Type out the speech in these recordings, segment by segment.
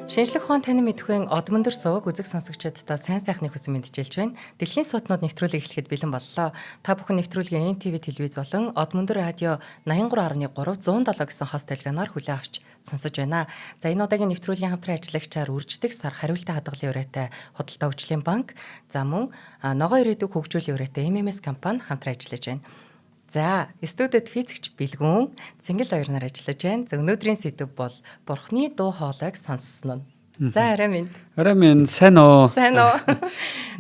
Шинжлэх ухаан танин мэдхүйн Одмондөр суваг үзэг сонсогчдод сайн сайхны хүсэн мэдчилж байна. Дэлхийн сууднууд нэвтрүүлэг эхлэхэд бэлэн боллоо. Та бүхэн нэвтрүүлгийн NTV телевиз болон Одмондөр радио 83.3 107 гэсэн хост толгойноор хүлээн авч сонсож байна. За энэ удаагийн нэвтрүүлгийн хамтран ажиллагчаар үрждэг сар хариултаа хадгалын урайтай Худалдаа хөгжлийн банк, за мөн ногоо ирээдүг хөгжүүлэх урайтай MMS компани хамтран ажиллаж байна. За, студид физикч Бэлгүн, Цэнгэл хоёр нар ажиллаж байна. За, өнөөдрийн сэдэв бол Бурхны дуу хоолойг сонссон нь. За, арай минь. Арай минь сайн уу? Сайн уу?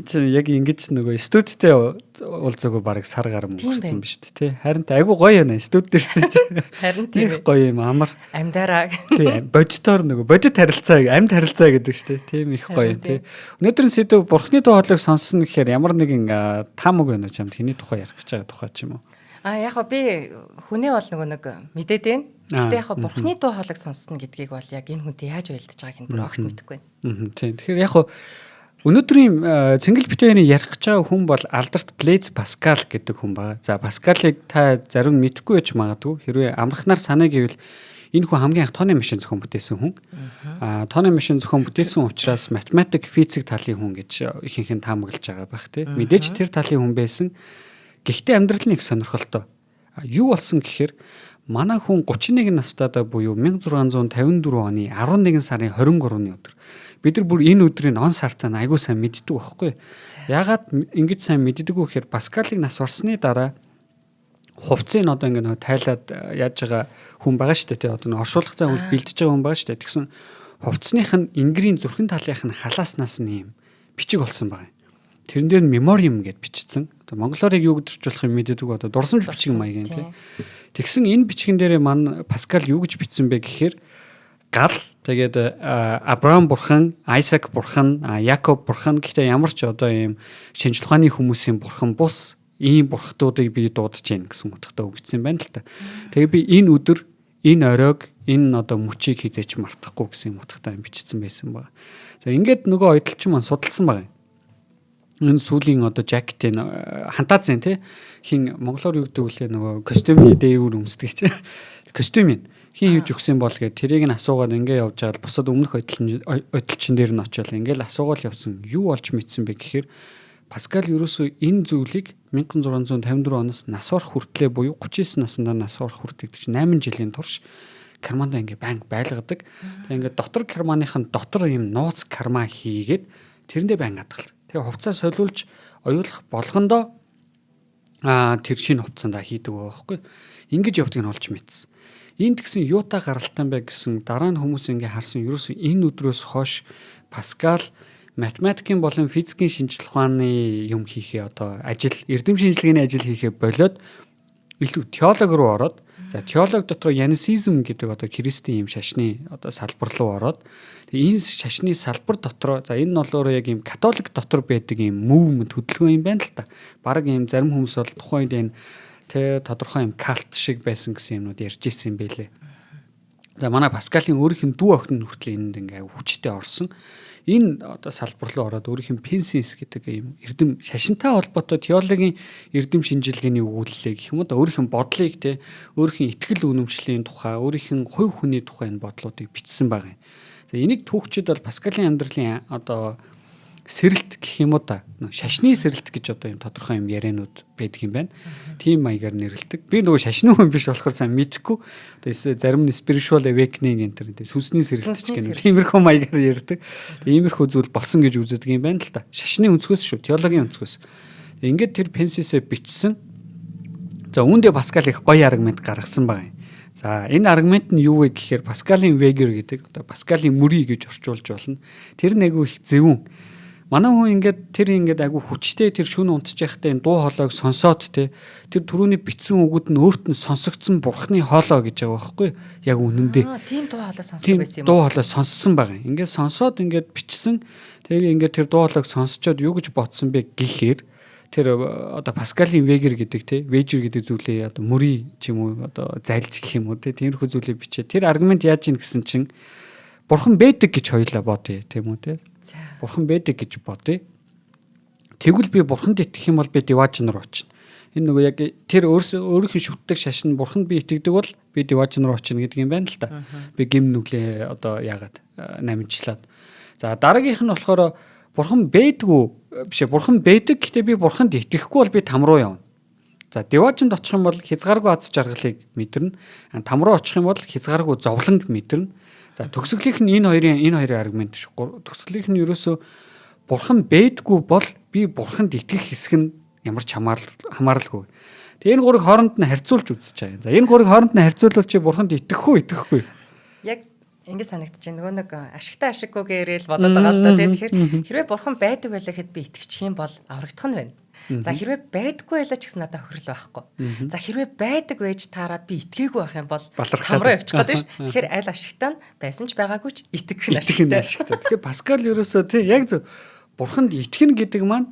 Чи яг ингэж нөгөө студидтэй уулзаагүй бараг сар гар мөнгөрсөн биз дээ, тий. Харин айгу гоё байна студид ирсэн чи. Харин тийм гоё юм амар. Амьдараа. Тий, бодитоор нөгөө бодит харилцаа, амьд харилцаа гэдэг шүү дээ. Тийм их гоё тий. Өнөөдрийн сэдэв Бурхны дуу хоолойг сонссон гэхээр ямар нэгэн таамаг байна уу чамд хэний тухай ярих гэж байгаа тухай ч юм уу? Яг би хүнээ бол нөгөө нэг мэдээд байна. Гэтэ яг Бурхны дуу хоолойг сонссон гэдгийг бол яг энэ хүнтэй яаж байлдаж байгааг нь бүр огт мэдэхгүй байна. Тийм. Тэгэхээр яг өнөөдрийн Цэнгэл битээний ярих гэж байгаа хүн бол Алдарт Блейз Паскал гэдэг хүн байна. За Паскалыг та зарим нь мэдэхгүй байж магадгүй. Хэрвээ амрахнаар санаа гэвэл энэ хүн хамгийн анх тооны машин зохион бүтээсэн хүн. Тооны машин зохион бүтээсэн учраас математик, физик талын хүн гэж ихэнх нь таамаглаж байгаа байх тийм. Мэдээж тэр талын хүн байсан. Гэхдээ амьдрал нь их сонирхолтой. Юу болсон гэхээр манай хүн 31 настайдаа буюу 1654 оны 11 сарын 23-ны өдөр. Бид нар бүр энэ өдрийн он сартаа айгуу сайн мэддэг байхгүй. Ягаад ингэж сайн мэддэг вэ гэхээр Паскалыг нас барсны дараа хувцсыг одоо ингэ тайлаад яаж байгаа хүн байгаа шүү дээ. Одоо оршуулах цаа үл бэлдэж байгаа хүн байгаа шүү дээ. Тэгсэн хувцсных нь энгэрийн зүрхэн талынх нь халааснаас нь юм бичиг болсон байгаа. Тэрэн дээр нь мемориум гэд бичсэн. Одоо монголоор юу гэж орчуулах юм мэдээдэг одоо дурсамж бичиг маягийн тийм. Тэгсэн энэ бичгэн дээр маань Паскал юу гэж бичсэн бэ гэхээр гал тэгээд Авраам бурхан, Айсак бурхан, Якоб бурхан гэхдээ ямар ч одоо ийм шинжлэх ухааны хүмүүсийн бурхан бус ийм бурхтуудыг би дуудаж гин гэсэн утгатай өгсөн байна л та. Тэгээд би энэ өдөр, энэ оройг, энэ одоо мөчийг хизээч мартахгүй гэсэн утгатай бичсэн байсан байна. За ингээд нөгөө ойдлчин маань судалсан байна. Энэ сүүлийн одоо жакетын хантаазын тий хин монголоор юу гэдэг вэ нөгөө костюмны дээвэр өмсдөг чи костюм хин хийж өгсөн бол гээд тэрийг нь асуугаад ингээ явж байгаа бусад өмнөх ойдлчин дээр нь очиод ингээл асуугаал явсан юу болж мэдсэн бэ гэхээр Паскал ерөөсөө энэ зүйлийг 1654 оноос нас барах хүртлээр буюу 39 наснда нас барах хүртэл гэж 8 жилийн турш карманда ингээ банк байлгадаг. Тэгээ ингээ дотор карманыхын дотор юм нууц карма хийгээд тэрэндээ банк хадгалдаг. Тэгээ хувцас солиулж оюулах болгондоо тэр шинэ хувцсандаа хийдэг байхгүй. Ингэж явдаг нь олж мэдсэн. Энд гэсэн юутай гаралтай бай гэсэн дараа нь хүмүүс ингээ харсан ерөөсөө энэ өдрөөс хойш Паскал математикийн болон физикийн шинжлэх ухааны юм хийхээ одоо ажил эрдэм шинжилгээний ажил хийхээ болоод илүү теолог руу ороод за теолог дотор янисизм гэдэг одоо христийн юм шашны одоо салбар руу ороод энэ шашны салбар дотор за энэ нь болохоор яг юм католик дотор байдаг юм мувмент хөдөлгөөн юм байна л та. Бараг юм зарим хүмүүс бол тухайн үед энэ тэ тодорхой юм калт шиг байсан гэсэн юмнууд ярьж ирсэн юм байлээ. За манай Паскалийн өөрийнх нь дүү охин хүртэл энд ингээ хүчтэй орсон. Энэ одоо салбар руу ороод өөрийнх нь пенсинс гэдэг юм эрдэм шашинтай холбоотой теологийн эрдэм шинжилгээний өгүүлэлээ гэх юм уу өөрийнх нь бодлыг те өөрийнх нь итгэл үнэмшлийн тухай өөрийнх нь хувь хүний тухай энэ бодлуудыг бичсэн байгаа юм. За энийг түүхчид бол Паскалийн амьдралын одоо сэрэлт гэх юм уу та шашны сэрэлт гэж одоо юм тодорхой юм яриануд байдаг юм байна. Тийм маягаар нэрлэдэг. Би нөгөө шашны хүн биш болохоор сайн мэдэхгүй. Тэгээс зарим нь spiritual awakening энэ төр сүнсний сэрэлт гэх юм. Тиймэрхүү маягаар ярьдаг. Иймэрхүү зүйл болсон гэж үздэг юм байна л та. Шашны өнцгөөс шүү, теологийн өнцгөөс. Ингээд тэр пенсисээ бичсэн. За үүндээ Паскал их гоё аргумент гаргасан байгаа юм. За энэ аргумент нь юу вэ гэхээр Паскалийн вегер гэдэг одоо Паскалийн мөрий гэж орчуулж болно. Тэр нэг их зөвүүн. Манай хүн ингээд айгу хүчтэй тэр шүн унтж байхдаа энэ дуу хоолойг сонсоод те тэр түрүүний бичсэн үгүүд нь өөрт нь сонсогдсон бурхны хоолой гэж байгаа байхгүй яг үнэндээ. Тийм дуу хоолой сонсдог байсан юм. Дуу хоолой сонссон байгаа. Ингээд сонсоод ингээд бичсэн. Тэгээ ингээд тэр дуу хоолойг сонсчоод юу гэж бодсон бэ гэхээр тэр одоо Паскалийн вегер гэдэг те вежер гэдэг зүйлээ одоо мөрий ч юм уу одоо зайлж гэх юм уу те тиймэрхүү зүйлээ бичээ. Тэр аргумент яаж ийн гэсэн чинь бурхан байдаг гэж хоёлаа бодъё тийм үү те. Бурхан байдаг гэж бодъё. Тэгвэл би бурханд итгэх юм бол би диваачн руу очино. Энэ нөгөө яг тэр өөрийнх нь шүтдэг шашин бурханд би итгэдэг бол би деважн руу очино гэдэг юм байна л та. Би гим нүглээ одоо яагаад намжлаад. За дараагийнх нь болохоор бурхан бэдгүү биш ээ бурхан бэдэг гэхдээ би бурханд итгэхгүй бол би там руу явна. За деважнд очих юм бол хязгааргүй аз жаргалыг мэдэрнэ. Там руу очих юм бол хязгааргүй зовлонг мэдэрнэ. За төгсгөлийнх нь энэ хоёрын аргумент шүү. Төгсгөлийнх нь ерөөсөө бурхан бэдгүү бол би бурханд итгэх хэсэг нь ямар ч хамааралгүй. Тэгээ энэ гурыг хооронд нь харьцуулж үзэж байгаа. За энэ гурыг хооронд нь харьцуулбал чи бурханд итгэхгүй. Яг ингэ санагдаж байна. Нөгөө нэг ашигтай ашиггүй гэрэл бодоод байгаа л да. Тэгэхээр хэрвээ бурхан байдаг байлаа гэхэд би итгэчих юм бол аврагдах нь байна. За хэрвээ байдаггүй байлаа ч гэсэн надад хөрөл байхгүй. За хэрвээ байдаг байж таарад би итгээгүй байх юм бол там руу явчих гээд байна ш. Тэгэхээр аль ашигтай нь байсан ч байгаагүй ч итгэх нь ашигтай. Тэгэхээр Паскал ерөөсөө тий яг зөв бурханд итгэнэ гэдэг маань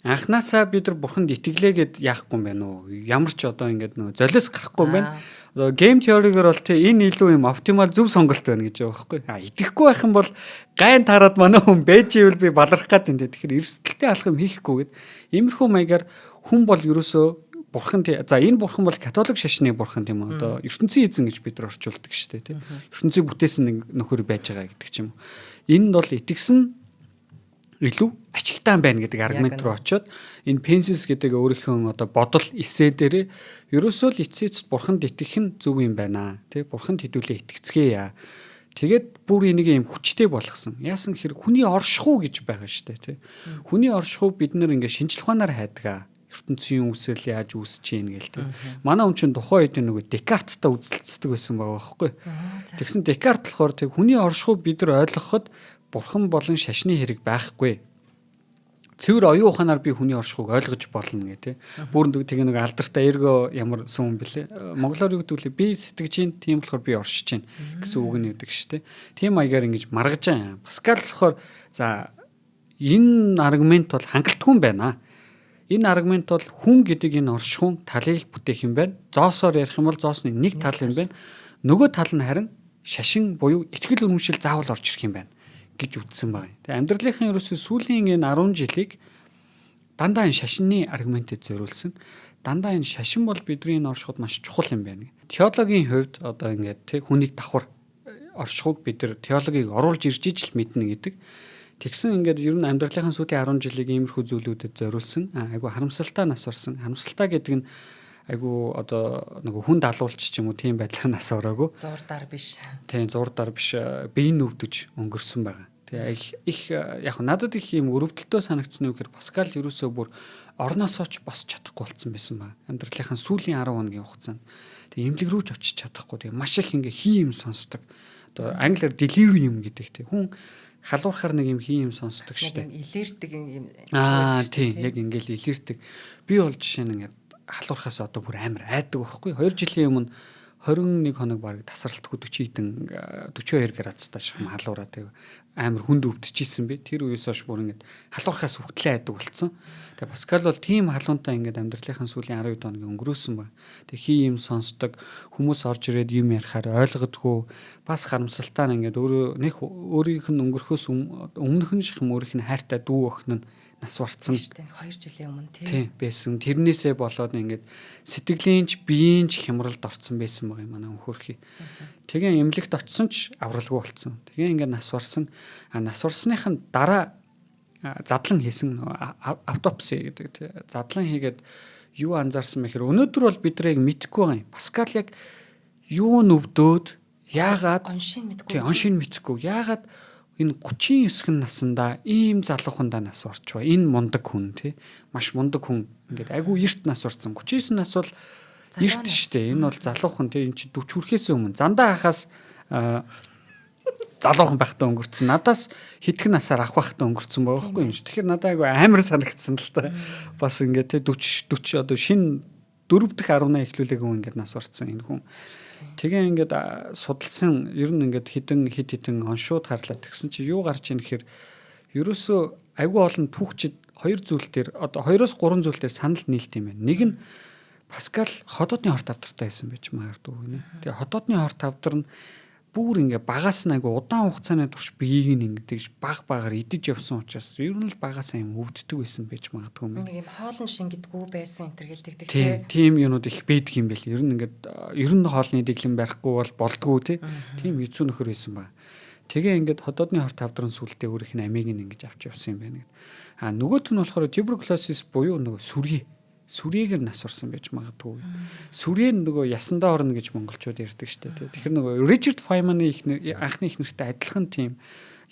анхнаасаа бид нар бурханд итгэлээ гэд яахгүй юм байна уу? Ямар ч одоо ингээд нөгөө золиос гарахгүй юм байна. Одоо гейм теоригоор бол тий энэ илүү юм оптимал зөв сонголт байна гэж байгаа байхгүй. Итгэхгүй байх юм бол гайн тараад манай хүн байж ивэл би баларах гээд энэ. Тэгэхээр эрсдэлтэй алах юм хийхгүй гэд. Иймэрхүү маягаар хүн бол ерөөсөө бурхан за энэ бурхан бол католик шашны бурхан тийм үү? Одоо ертөнцийн эзэн гэж бид нар орчуулдаг шүү дээ тий. ертөнцийг бүтээсэн нэг нөхөр байж байгаа гэдэг ч юм уу. Энэ нь бол итгэсэн илүү ачигтай байна гэдэг аргумент руу очиод энэ Пенсис гэдэг өөрийнхөө одоо бодол эссе дээрээ ерөөсөө л эцээцэд бурханд итгэх нь зөв юм байна тий бурханд хэдүүлээ итгэцгээе. Тэгээд бүр энийг юм хүчтэй болгосон. Яасан хэрэг хүний оршихуй гэж байгаа шүү дээ тий. Хүний оршихуй бид нэр ингээ шинжлэх ухаанаар хайдаг. ертөнцийн үсэл яаж үүсэж ийн гээл тий. Манай хүн чинь тухайн үед нөгөө Декарттай үзэлцдэг байсан байгаа байхгүй. Тэгсэн Декарт болохоор тий хүний оршихуй бид нар ойлгоход бурхан болон шашны хэрэг байхгүй. Цэвэр оюун ухаанаар би хүний оршихуйг ойлгож болно гэх тий. Бүр тэгээ нэг алдартай эргөө ямар сүм бэлээ. Монголоор юу гэдэг вэ? Би сэтгэж чинь тийм болохоор би оршиж чинь гэсэн үг нь гэдэг шүү дээ. Тийм маягаар ингэж маргаж байгаа. Паскал болохоор за энэ аргумент бол хангалтгүй юм байна. Энэ аргумент бол хүн гэдэг энэ оршихуун талыг бүтээх юм байна. Зоосоор ярих юм бол зоосны нэг тал юм байна. Нөгөө тал нь харин шашин буюу итгэл үнэмшил заавал орж ирэх юм байна гэж үтсэн байна. Тэгээ амьдралынхаа ерөөсөө сүүлийн энэ 10 жилийг дандаа энэ шашины аргументэд зориулсан. Дандаа энэ шашин бол бидний энэ оршихуйд маш чухал юм байна. Теологийн хувьд одоо ингээд тэг хүнийг давхар оршихуйг бид нар теологийг оруулж ирж ижил мэднэ гэдэг. Тэгсэн ингээд ер нь амьдралынхаа сүүлийн 10 жилийг иймэрхүү зүйлүүдэд зориулсан. Айгу харамсалтай нас орсон. Харамсалтай гэдэг нь айгу одоо нөгөө хүн далуулч ч юм уу тийм байдлаар нас ороогүй. Зурдаар биш. Тийм зурдаар биш биеийн өвдөж өнгөрсөн байгаа. Тэгээ их яг надад их юм өрөвдөлтөө санагдсан үг гэхээр Паскал ерөөсөө бүр орноосоо ч босч чадахгүй болсон байсан ба. Амьдралынхаа сүүлийн 10 хоногийн хугацаанд тэгээ эмнэлэг рүү ч очиж чадахгүй. Тэгээ маш их ингээ хий юм сонсдог. Одоо англиар delirium гэдэг тийм хүн халуурахаар нэг юм хий юм сонсдог шүү дээ. Илэрдэг юм. Тийм яг ингээл илэрдэг. Би бол жишээ нь ингээ халуурхаас одоо бүр амар айдаг байхгүй 2 жилийн өмнө 21 хоног баг тасралтгүй 42 градустай шахам халуураа тэг амар хүнд өвдөжсэн би тэр үеэс хойш бүр ингээд халуурхаас хөвтлээ айдаг болсон. Тэгээ Паскал бол тийм халуунтай ингээд амьдралынхаа сүүлийн 12 хоногийн өнгөрөөсөн ба. Тэг хий юм сонсдог хүмүүс орж ирээд юм ярихаар ойлгодгүй бас харамсалтай нь ингээд өөрийнх нь өнгөрөхөөс өмнөх нь шахам өөрийнх нь хайртай дүү охин нь нас барцсан 2 жилийн өмнө тийм байсан. Тэрнээсээ болоод ингээд сэтгэлийн ч биеийн ч хямралд орцсон байсан байгаа юм манай өнхөрхий. Тэгээ эмнэлэгт очсон ч авралгүй болцсон. Тэгээ ингээд нас барсан. Нас барсныхын дараа задлан хийсэн автопси гэдэг. Задлан хийгээд юу анзаарсан бэ гэхээр өнөөдөр бол бид нарыг мэдэхгүй байгаа юм. Паскал яг юу нүвдөөд яагаад оншин мэдэхгүй. Тийм оншин мэдэхгүй. Яагаад энэ 39 наснда ийм залуухандаа нас орчваа. Энэ мундаг хүн тий. Маш мундаг хүн. Ингээд айгүй эрт нас орсон. 39 нас бол эрт штэ. Энэ бол залуухан тий. Энэ чи 40 хүрэхээс өмнө зандаа хахаас залуухан байхдаа өнгөрцөн. Надаас хэдхэн насаар ах байхдаа өнгөрцөн байгаа байхгүй юм. Тэгэхээр надад айгүй амар санагдсан л та. Бас ингээд тий 40 одоо шинэ 4 дахь 18 эхлүүлээгүй ингээд нас орсон энэ хүн. Тэгээ ингээд судалсан ер нь ингээд хідэн оншууд харлаа тэгсэн чи юу гарч ийн гэхээр ерөөсөө айгүй олон түүхчид 2 зүйл дээр одоо 2-3 зүйл дээр санал нийлт юм байна. Нэг нь Паскал хотоодны хорт авдартай байсан байж магадгүй гинэ. Тэгээ хотоодны хорт авдар нь бүр ингээ багаас нь айгу удаан хугацааны турш биеийг нь ингэдэж багаар идэж явсан учраас ер нь л багаас юм өвддөг байсан байж магадгүй юм. Нэг юм хоолн шингэдэггүй байсан энэ төр гэлдэгдэг тийм юмнууд их байдаг юм байл. Ер нь ингээд ер нь хоолны дэглэм барихгүй бол болдгоо тийм хэцүү нөхөр байсан баг. Тэгээ ингээд ходоодны хорт тавдрын сүлдээ өөрийнх нь амийг нь ингэж авч явсан юм байна. Нөгөөх нь болохоор туберкулозис буюу нөгөө сүрийг нь насварсан байж магадгүй. Сүрээ нөгөө ясандаа орно гэж монголчууд ярьдаг шүү дээ. Тэгэхээр нөгөө Ричард Файманы анхны их нэртэй адилхан тийм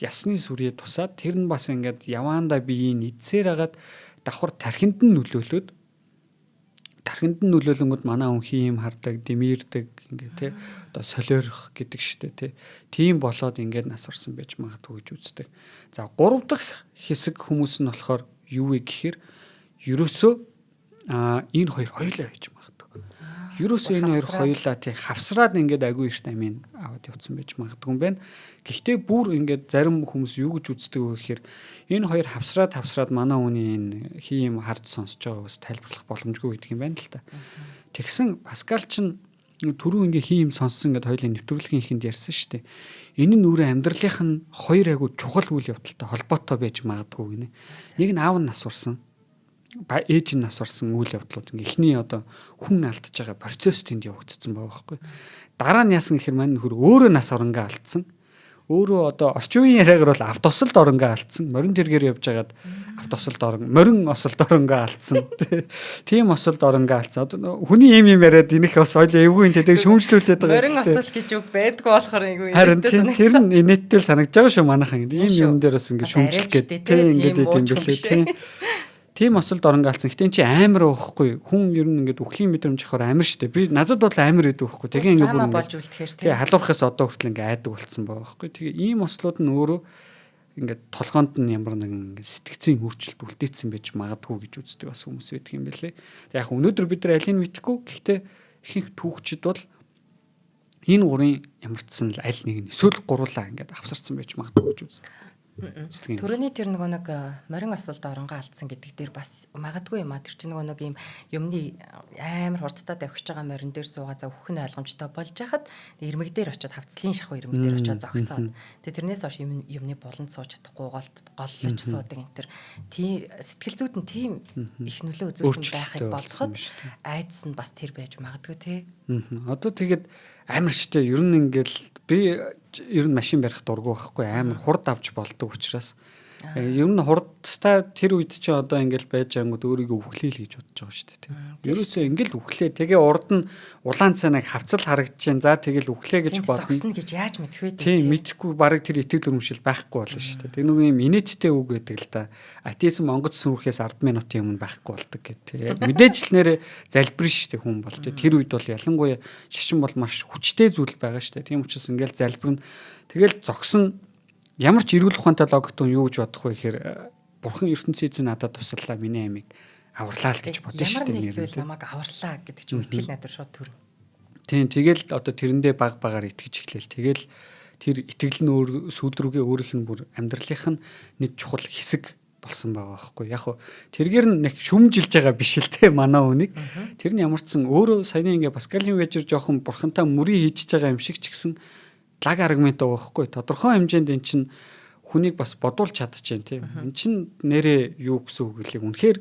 ясны сүрээ тусаад тэр нь бас ингээд яваандаа биеийн эдсээр хагаад давхар тархинд нь нөлөөлөнгөд манай хүн хийм хардаг, дэмэрдэг ингээд тий одоо солиорох гэдэг шүү дээ. Тийм болоод ингээд насварсан байж магадгүй гэж үздэг. За 3 дахь хэсэг хүмүүс нь болохоор юу вэ гэхээр ерөөсөө энэ хоёр хоёулаа байж магадгүй. Ерөөсөө энэ хоёр хоёулаа тий хавсраад ингээд агүй ихт амийн аваад явцсан байж магадгүй юм байна. Гэхдээ бүр ингээд зарим хүмүүс юу гэж үздэг вэ гэхээр энэ хоёр хавсраад манай хүний энэ хийм харж сонсож байгааг тайлбарлах боломжгүй гэдэг юм байна л та. Тэгсэн Паскал ч түрүү ингээ хийм сонссон гэд хоёулын нэвтрүүлгийн ихэнд ярьсан шүү дээ. Энэ нь өөрөө амьдралынх нь хоёр агүй чухал үйл явдалтай холбоотой байж магадгүй гинэ. Нэг нь аав нь насварсан. Ээж нь насварсан үйл явдлууд ингээ эхний одоо хүн алдж байгаа процесс тэнд явагдсан байгаа байхгүй. Дараа нь яасан гэхээр мань нөхөр өөрөө нас оронгаа алдсан. Өөрөө одоо орчин үеийн яриагаар бол автосолд оронгаа алдсан. Морин тэргээр явж хагаад автосолд морин осолд оронгаа алдсан. Тийм осолд оронгаа алдсан. Одоо хүний юм яриад энийх бас ойлоо эвгүй энэ тэг шүүмжлүүлээд байгаа. Морин осол гэж үг байдгүй болохоор эвгүй. Харин тэр нь инээдтэй л санагдаж байгаа шүү манайхан. Ийм юм дээр бас ингэ шүүмжлэх гэдэг тийм ингэдэй юм бэлээ. Тийм осолд оронгаалцсан. Гэтэ эн чи амар байхгүй. Хүн ер нь ингээд үхлийн мэдрэмж авахаар амар штэ. Би надад бол амар гэдэг байхгүй. Тэгээ ингээд бүр болж үлдэхээр тэгээ халуурхаас одоо хүртэл ингээд айдаг болцсон байгаа байхгүй. Тэгээ ийм ослууд нь өөрөө ингээд толгоонд нь ямар нэгэн сэтгцийн өөрчлөлт үлдээсэн байж магадгүй гэж үздэг бас хүмүүс байдаг юм байлээ. Яг өнөөдөр бид нар алийг мэдэхгүй. Гэхдээ ихэнх түүхчид бол энэ гурын ямарчсан аль нэг нь эсвэл гурлаа ингээд авсарсан байж магадгүй гэж үздэг. Төрөний тэр нөгөө нэг морин осолд оронгаа алдсан гэдэг дээр бас магадгүй юм а. Тэр чинь нөгөө нэг юм юмны амар хурдтай давхиж байгаа морин дээр суугаа за өөх нь ойлгомжтой болж хахад ирмэг дээр очиод хавцлын шахуу ирмэг дээр очиод зогсоод тэрнээс хойш юмны болонд сууж чадахгүй голлож суудаг энэ төр тийм сэтгэл зүйд нь тийм их нөлөө үзүүлсэн байхыг болгоход айдас нь бас тэр байж магадгүй те. Одоо тэгээд амар штэ ер нь ингээл би ер нь машин барих дурггүй байхгүй амар хурд авч болдог учраас ер нь хурдтай тэр үед чи одоо ингээл байж ангууд өөрийгөө үхлээл гэж бодож байгаа шүү дээ. Ерөөсөө ингээл үхлээ. Тэгээ урд нь улаан цанаг хавцал харагдчихээн. За тэгэл үхлээ гэж бодно. Зогсно гэж яаж мэдэх вэ? Тийм мэдхгүй барыг тэр итгэл өрөмшил байхгүй болно шүү дээ. Тэг нэг юм инээдтэй үг гэдэг л да. Атеизм онгоц сүрхээс 10 минутын өмнө байхгүй болдог гэдэг. Мэдээж л нэрэ залбирна шүү дээ хүн бол. Тэр үед бол ялангуяа шашин бол маш хүчтэй зүйл байгаа шүү дээ. Тийм учраас ингээл залбирна. Тэгэл зогсно. Ямар ч эрүүл ухаантай логотон юу гэж бодох вэ гэхээр бурхан ертөнцийн эзэн надад туслалаа миний амийг аварлаа л гэж бодно шүү дээ. Ямар нэг зүйл намайг аварлаа гэдэг чинь итгэл найдвар шууд төрв. Тийм тэгэл одоо тэрэндээ багаар итгэж эхлэв. Тэгэл тэр итгэл нь өөр сүлдрүүгээ өөрийнх нь бүр амьдралынх нь нэг чухал хэсэг болсон байгаа байхгүй. Яг тэргээр нь нэг шүмжилж байгаа биш л те манай үнийг. Тэр нь ямарчсан өөрөө саяны ингээ Паскалийн вежер жоохон бурхантай мөрий хийж байгаа юм шиг ч гэсэн лаг аргумент байгаа байхгүй. Тодорхой хэмжээнд эн чинь хүнийг бас бодуулж чадчихээн тийм. Эн чинь нэрээ юу гэсэн үг гэлээ. Үнэхээр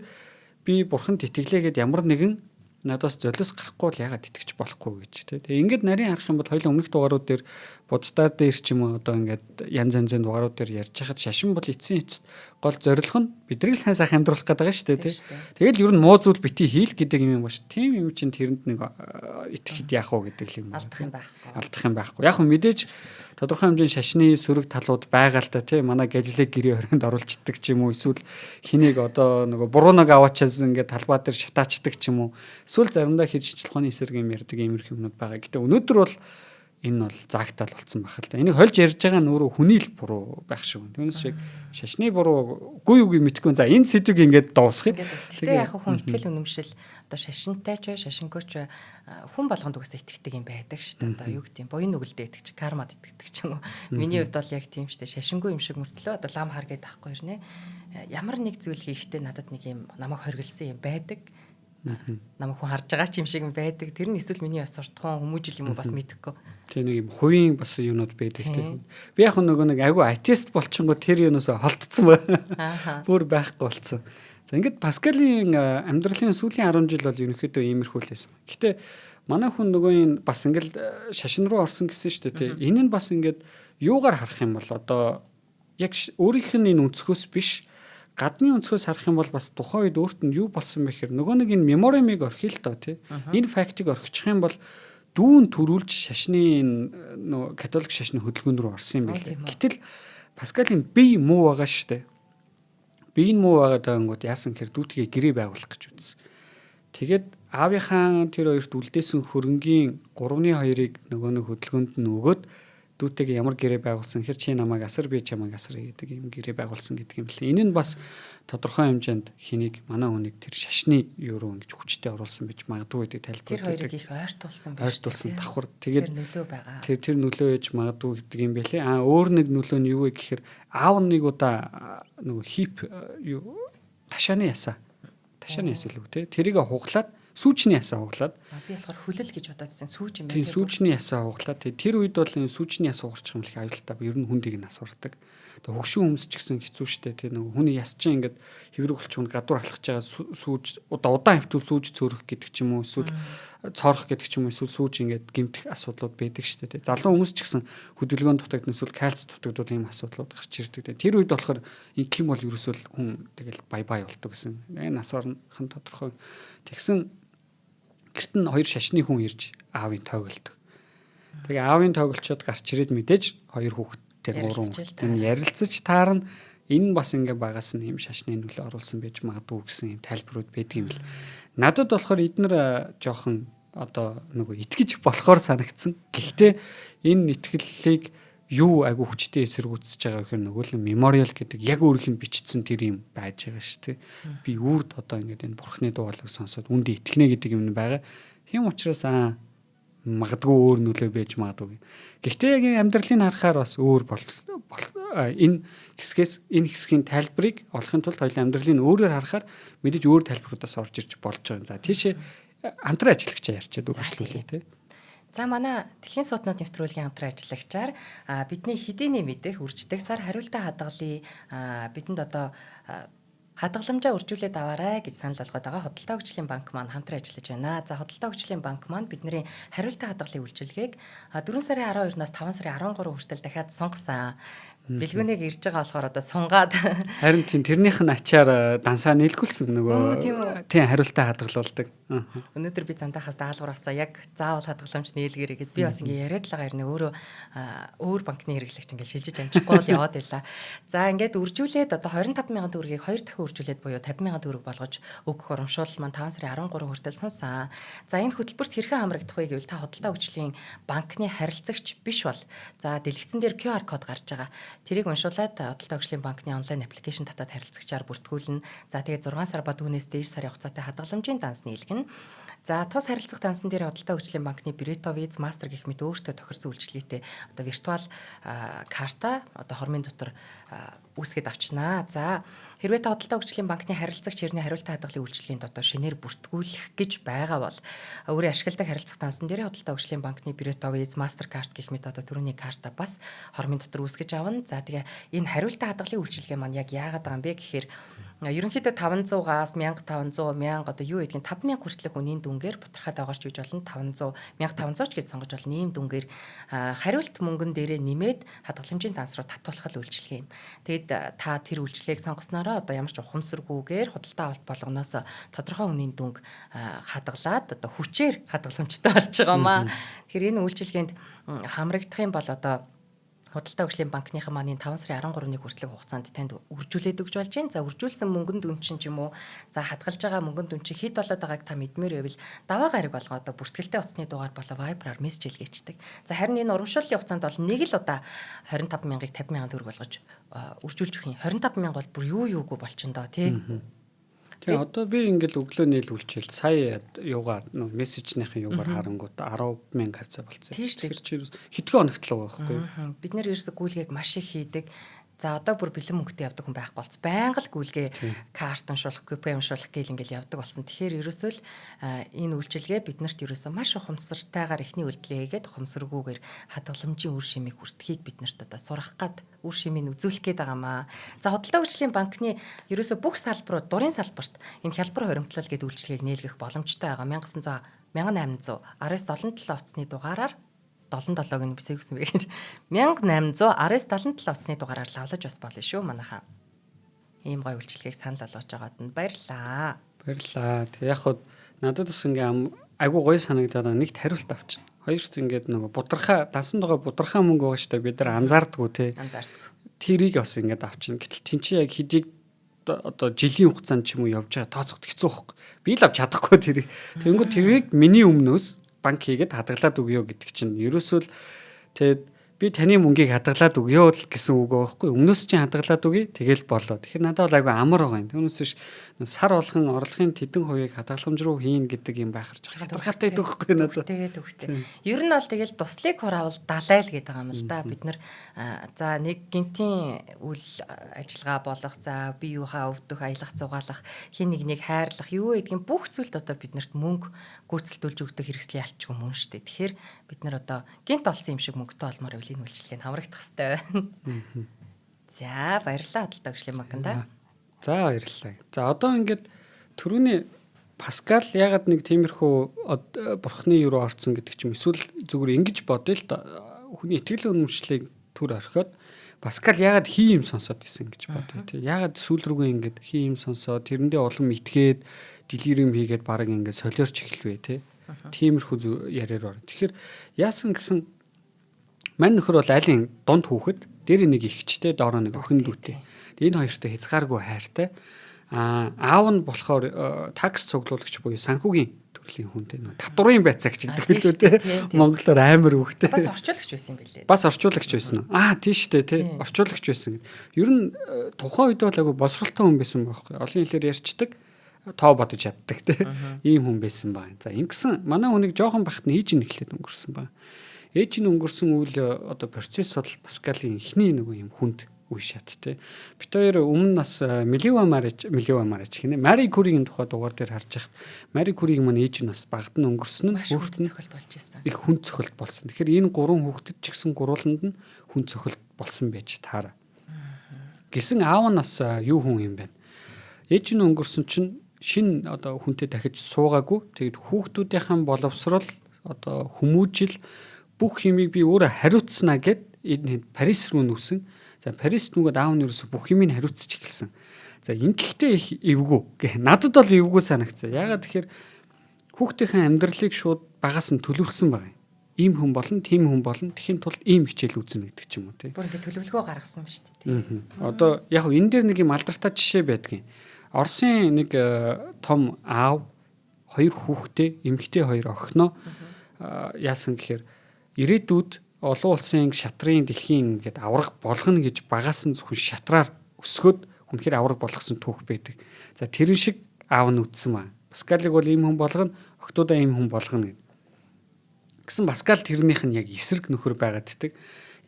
би бурханд итгэлээгээд ямар нэгэн надаас золиос гарахгүй л ягаад итгэж болохгүй гэж тийм. Тэгээ ингээд нарийн харах юм бол хоёул өмнөх дугаарууд дээр буддаар дээр ч юм уу одоо ингээд янз янзын дугаарууд дээр ярьж хахад шашин бол эцсийн эцэст гол зорилго нь биднийг сайн сайхан амьдруулах гэдэг байгаа шүү дээ тийм. Тэгэл ер нь муу зүйл бити хийл гэдэг юм байна шүү. Тийм юм чинь тэрэнд нэг итгэхэд яах вэ гэдэг юм. Алдах юм байхгүй. Яг мэдээж тодорхой хэмжээний шашны сөрөг талууд байгаа л да тийм. Манай Галилей гэрээ хорионд оруулцдаг ч юм уу эсвэл хэнийг одоо нөгөө буруунааг аваачаас ингээд талбай дээр шатаачдаг ч юм уу. Эсвэл заримдаа хэржил ухааны эсрэг юм ярьдаг иймэрхүү юмнууд байгаа. Гэтэ өнөөдөр бол энэ бол заагтаал болсон байх л да. Энийг хольж ярьж байгаа нь өөрөө хүний л буруу байх шүү. Түүнээс шиг шашны буруу үгүй үгүй мэдгүй. За энэ сэдвийг ингээд дуусгая. Тэгээ яг хүн итгэл үнэмшил одоо шашинтай ч шашингүй ч хүн болгонд угсаа итгэдэг юм байдаг шүү дээ. Одоо юу гэдэг юм буян нүгэлдээ итгэж кармад итгэдэг ч юм уу. Миний хувьд бол яг тийм шүү дээ. Шашингүй юм шиг мөртлөө одоо лам хар гэдэг ахгүй нэ. Ямар нэг зүйл хийхдээ надад нэг юм намайг хоригдсан юм байдаг. намайг хүн харж байгаа ч юм шиг байдаг. Тэр нь эсвэл миний бас суртахуун хүмүүжил юм уу бас мэдэхгүй. Тэгээ нэг юм хувийн бас юунууд байдаг тийм. Би яг нөгөө нэг айгүй артист болчихгоо тэр юунаас холдсон байна. Бүр байхгүй болцсон. За ингээд Паскалийн амьдралын сүүлийн 10 жил бол ерөнхийдөө иймэрхүү л байсан. Гэтэ манай хүн нөгөө энэ бас ингээд шашин руу орсон гэсэн шүү дээ тийм. Энэ нь бас ингээд юугаар харах юм бол одоо яг өөрийнх нь энэ өнцгөөс биш гадны өнцгөөс харах юм бол бас тухайн үед өөрт нь юу болсон бэ гэхээр нөгөө нэг энэ меморимыг орхиё л доо тий. Энэ фактыг орхичих юм бол дүүн төрүүлж шашны нөгөө католик шашны хөдөлгөөн рүү орсон юм байна. Гэтэл Паскалийн бие муу байгаа шүү дээ. Бие нь муу байгаа ангууд яасан гэхээр дүүтгээ гэрээ байгуулах гэж үзсэн. Тэгээд аавынхаа тэр хоёрт үлдээсэн хөрөнгийн 3/2-ыг нөгөө нэг хөдөлгөөнд нь өгөөд дүүтэйг ямар гэрээ байгуулсан хэр чи намайг асар би чамайг асар гэдэг юм гэрээ байгуулсан гэдэг юм лээ. Энэ нь бас тодорхой хэмжээнд хэнийг манай хүнийг тэр шашны юу руу ингэж хүчтэй оруулсан байж магадгүй гэдэг тайлбар. Тэр хоёрыг их ойртуулсан байж. Ойртуулсан давхар. Тэгээд нөлөө байгаа. Тэр нөлөө ээж магадгүй гэдэг юм байлээ. Өөр нэг нөлөө нь юу вэ гэхээр аав нэг удаа нөгөө хип юу ташааны ясаа. Ташааны ясаа л үү те. Тэрийг хуглаад сүүчний ясаа хуглаад би болохоор хүлэл гэж бодоодсэн сүүч юм байна. Тийм сүүчний ясаа хуглаад тэр үед бол энэ сүүчний ясаа хугарчих юм их аюултай. Ер нь хүндийг нь асуурдаг. Тэгээ хөгшин хүмүүс ч гэсэн хэцүү шттэ. Тэр нэг хүний яс чинь ингээд хэврэг болчихвол гадуур алхаж байгаа сүүж удаан хөвтөл сүүж цөөрөх гэдэг ч юм уу эсвэл цоорох гэдэг ч юм уу эсвэл сүүж ингээд гэмтэх асуудлууд байдаг шттэ. Залуу хүмүүс ч гэсэн хөдөлгөөнд дутагдана эсвэл кальц дутагдвал ийм асуудлууд гарч ирдэг. Тэр үед болохоор ингэх юм бол ерөөсөө хүн тэгэл бай болдог гэсэн. Энэ асуурхан тодорхой. Тэгсэн гэрт нь хоёр шашны хүн ирж аавын тоглолдог. Тэгээ аавын тоглолчод гарч ирээд мэдээж хоёр хүүхэдтэй гурван хүүхэдтэй ярилцаж таарна. Энэ бас ингээ багаас нь юм шашны нөлөө оруулсан байж магадгүй гэсэн юм тайлбарууд байдаг юм л. Надад болохоор эднэр жоохон одоо нөгөө итгэж болохоор санагдсан. Гэхдээ энэ итгэлийг юу айгу хүчтэй эсэргүүцэж байгаа гэхээр нөгөө л мемориал гэдэг яг өөрийнх нь бичсэн тэр юм байж байгаа шүү дээ. Би үрд одоо ингээд энэ бурхны дуугалыг сонсоод үндэ итгэнэ гэдэг юм байгаа. Тийм учраас магадгүй өөр нөлөө байж магадгүй. Гэхдээ яг амьдралыг харахаар бас өөр энэ хэсгийн тайлбарыг олохын тулд хоёулаа амьдралыг өөрөөр харахаар мэдээж өөр тайлбаруудаас орж ирж болж байгаа юм. За тийшээ хамтран ажиллагчаа ярьчаад үргэлжлүүлээ тий. За манай дэлхийн сууднууд нэвтрүүлгийн хамтран ажиллагчаар бидний хэдийний мэдэх үрждэг сар хариултаа хадгалъя бидэнд одоо хадгаламжаа үржүүлээд аваарай гэж санал болгоод байгаа Худалдаа хөгжлийн банк маань хамтран ажиллаж байна. За Худалдаа хөгжлийн банк маань бидний хариултаа хадгалын үйлчилгээг 4 сарын 12-наас 5 сарын 13 хүртэл дахиад сунгасан. Бэлгүүнийг ирж байгаа болохоор одоо сунгаад харин тэрнийх нь ачаар дансаа нийлгүүлсэн нөгөө тийм хариултаа хадгалуулдаг. Өнөөдөр би зантахаас даалгавар авсаа яг заавал хадгаламж нийлгэрэй гэд би бас ингээ яриад л байгаа хэрнээ өөр банкны хэрэглэгч ингээ шилжиж амжихгүй бол яваад байла. За ингээд үржүүлээд одоо 25,000 төгрөгийг 2 дахин үржүүлээд буюу 50,000 төгрөг болгож өгөх урамшуул маань 5 сарын 13 хүртэл сонсон. За энэ хөтөлбөрт хэрхэн хамрагдах вэ гэвэл та Худалдаа хөгжлийн банкны харилцагч биш бол за дэлгэцэн дээр QR код гарч байгаа. Тэрийг уншуулад Худалдаа хөгжлийн банкны онлайн аппликейшн татаад харилцагчаар бүртгүүлнэ. За тэгээд 6 сар ба түүнээс дээш сарын хугацаатай хадгаламжийн данс нийлгэнэ. За тус харилцах дансан дээр Худалдаа хөгжлийн банкны Бирето Виз Мастер гэх мэт өөртөө тохирсон үйлчилгээтэй одоо виртуал карта одоо хормын дотор үүсгээд авчнаа. За хэрвээ та Худалдаа хөгжлийн банкны харилцагч хэрний хариултаа хадгалын үйлчилгээнд одоо шинээр бүртгүүлэх гэж байгаа бол өөрийн ашигладаг харилцах дансан дээр Худалдаа хөгжлийн банкны Бирето Виз Мастер карт гэх мэт одоо түрүүний карта бас хормын дотор үүсгэж авна. За тэгээ энэ хариултаа хадгалын үйлчилгээ маань яг яагаад байгаа юм бэ гэхээр ерөнхийдөө 500-аас 1500 1000 одоо юу гэдгийг 5000 хүртэлх үнийн дүнгээр бутархаад байгаарч гэж болно 500 1500 ч гэж сонгож болно ийм дүнгээр хариулт мөнгөн дээрээ нэмээд хадгаламжийн данс руу татуулах үйлчилгээ юм. Тэгэд та тэр үйлчилгээг сонгоснороо одоо ямар ч ухамсаргүйгээр худалдаа авалт болгоноос тодорхой үнийн дүнг хадгалаад одоо хүчээр хадгаламжтай болж байгаамаа. Тэгэхээр энэ үйлчилгээнд хамрагдах юм бол одоо Худалдаа хөгжлийн банкныхан маань 5 сарын 13-ны хүртэлх хугацаанд танд үржүүлээд өгч болж байна. За үржүүлсэн мөнгөн дүн чинь ч юм уу за хадгалж байгаа мөнгөн дүн чинь хэд болоод байгааг та мэдмээр байвал даваа гараг болгоо одоо бүртгэлтэй утасны дугаар болоо Viber-аар мессеж илгээчдэг. За харин энэ урамшууллын хугацаанд бол нэг л удаа 25,000-ыг 50,000 төгрөг болгож үржүүлж өгөх юм. 25,000 бол бүр юугүй болчихно доо тий. Тэгээ одоо би ингээл өглөө нийлүүлчихэл сая юугаар мессежнийхэн юугаар харангууд 10,000 хавцаа болцсон. Тэгэхээр чи хэдхэн хоногт л байгаа байхгүй юу? Бид нэр ерөөсө гүйлгээг маш их хийдэг. За одоо бүр бэлэн мөнгөтэй явдаг хүн байх болц. Байнга л гүйлгээ карт уншуулах, купе уншуулах гээл ингээл явдаг болсон. Тэгэхээр ерөөсөө л энэ үйлчилгээ биднэрт ерөөсөө маш ухамсартайгаар эхний үйлдэлээ хийгээд ухамсаргүйгээр хадгаламжийн үр шимийг хүртэхийг биднэрт одоо сурах гад үр шимийг үзүүлэх гээд байгаамаа. За худалдаа үйлчлийн банкны ерөөсөө бүх салбарууд дурын салбарт энэ хялбар хоримтлал гэдэг үйлчилгээг нээлгэх боломжтой байгаа. 1800 1977 оцсны дугаараар 77-г нь бисээ гэсэн бэ гэж 1819-77 оцсны дугаараар лавлаж бас болно шүү манайхаа. Ийм гоё үйлчилгээг санал болгож байгаад нь баярлаа. Баярлаа. Тэг яг хөө надад бас ингээм айгу гоё санагдаад нэгт хариулт авчихна. Хоёрт ингээд нөгөө будрахаа дансанд байгаа будрахаа мөнгө байгаа штэ бид нар анзаардггүй те. Тэрийг бас ингээд авчихна. Гэтэл тэнцээ яг хэдийг одоо жилийн хугацаанд ч юм уу явж байгаа тооцоход хэцүү байхгүй. Би л авч чадахгүй тэрийг. Тэнгүүд тэрийг миний өмнөөс банк хийгээд хадгалаад өгөө гэдэг чинь ерөөсөө л тэгээд би таны мөнгийг хадгалаад өгөө л гэсэн үг байхгүй. Өмнөөс чинь хадгалаад өгье тэгэл болоо. Тэгэхээр надад бол айгүй амар байгаа юм. Түүнээс биш сар болгон орлогын тэдэн хувийг хадгаламж руу хийн гэдэг юм байхарч хадгалгаатай дөгөхгүй надад. Тэгээд өгтэй. Ер нь бол тэгэл туслыг хураавал далай л гэдэг байгаа юм л да. Бид нар за нэг гинтийн үйл ажиллагаа болох за бие юухаа өвдөх, аялах, зугаалах, хин нэг хайрлах юу гэдгийг бүх зүйлд одоо биднэрт мөнгө гүйцэлдүүлж өгдөг хэрэгсэл ялчгүй мөн штэ. Тэгэхээр бид нар одоо гинт олсон юм шиг мөнгөтэй олмоор байвал энэ үйлчлэгийг хамрагдах хэрэгтэй байна. За баярлалаа худалдаа үйлчлийн банкнда. За баярлалаа. За одоо ингээд түрүүний Паскал ягаад нэг тиймэрхүү бурхны юу руу орсон гэдэг чим эсвэл зүгээр ингэж бодъё л хүний итгэл үнэмшлийг төр орхиод Паскал ягаад хий юм сонсоод исэн гэж бодъё тий. Ягаад сүүл рүүгээ ингээд хий юм сонсоод тэрэндээ улам итгээд дэлгэр юм хийгээд баг ингээд солиорч эхэлвэ тий. Тиймэрхүү яриар орно. Тэгэхээр яасан гэсэн мань нөхөр бол айлын дунд хүүхэд дээр нэг ихчтэй доороо нэг охин дүүтэй. Энэ хоёртой хязгааргүй хайртай. Аав нь болохоор такс цуглуулагч буюу санхүүгийн төрлийн хүнтэй нөө татврын байцаагч гэдэг лөө те. Монголоор амар хөвгтэй. Бас орчуулагч байсан юм билээ. Бас орчуулагч байсан уу? Тийш дээ те. Орчуулагч байсан. Ер нь тухайн үед бол айгу босролтой хүн байсан байхгүй. Олон хэлээр ярьцдаг. Тоо бодож чаддаг те. Ийм хүн байсан байна. За ингэсэн манай хүнийг жоохон бахт нь хийж нэхлээд өнгөрсөн байна. Ээж нь өнгөрсөн үйл одоо процесс бол Паскалийн эхний нөгөө юм хүнд үе шат те. Бид хоёр өмнө нас Милива Марич гинэ. Мари Кюригийн тухай дугаар дээр харж байхад Мари Кюригийн маань ээж нь бас багт нь өнгөрсөн нь хүүхэд цохилт болж байсан. Их хүн цохилт болсон. Тэгэхээр энэ гурван хүүхдэд ч гэсэн гурвууланд нь хүн цохилт болсон байж таараа. Гэсэн аав нь бас юу хүн юм бэ? Ээж нь өнгөрсөн чинь шин одоо хүнтэй дахиж суугаагүй. Тэгэд хүүхдүүдийнхэн боловсрол одоо хүмүүжил бүх юмыг би өөрөө хариуцснаа гэд энэ Парис руу нүсэн. За Парист нүгэд аав нь ерөөсө бүх юмыг хариуцчих эхэлсэн. За ингэхдээ их эвгүй. Надад бол эвгүй санагцсан. Ягаад тэгэхээр хүүхдийн амьдралыг шууд багаас нь төлөвлөсөн байгаа юм. Ийм хүн болно, тийм хүн болно. Тэхийн тулд ийм хичээл үзнэ гэдэг ч юм уу тий. Бүр ингэ төлөвлөгөө гаргасан ба шүү дээ. Одоо яг энэ дээр нэг юм алдартай жишээ байдгийн. Оросын нэг том аав, хоёр хүүхдээ, эмэгтэй хоёр охиноо яасан гэхээр ирээдүйд олон улсын шатрын дэлхийн ингээд авраг болгоно гэж багаас нь зөвхөн шатраар өсгөөд үнэхээр авраг болгосон түүх байдаг. За тэрэн шиг аав нь үтсэн ба. Паскалыг бол ийм хүн болгоно, охтуудаа ийм хүн болгоно гэд. Гэсэн Паскал тэрнийх нь яг эсрэг нөхөр байгаад ддэг.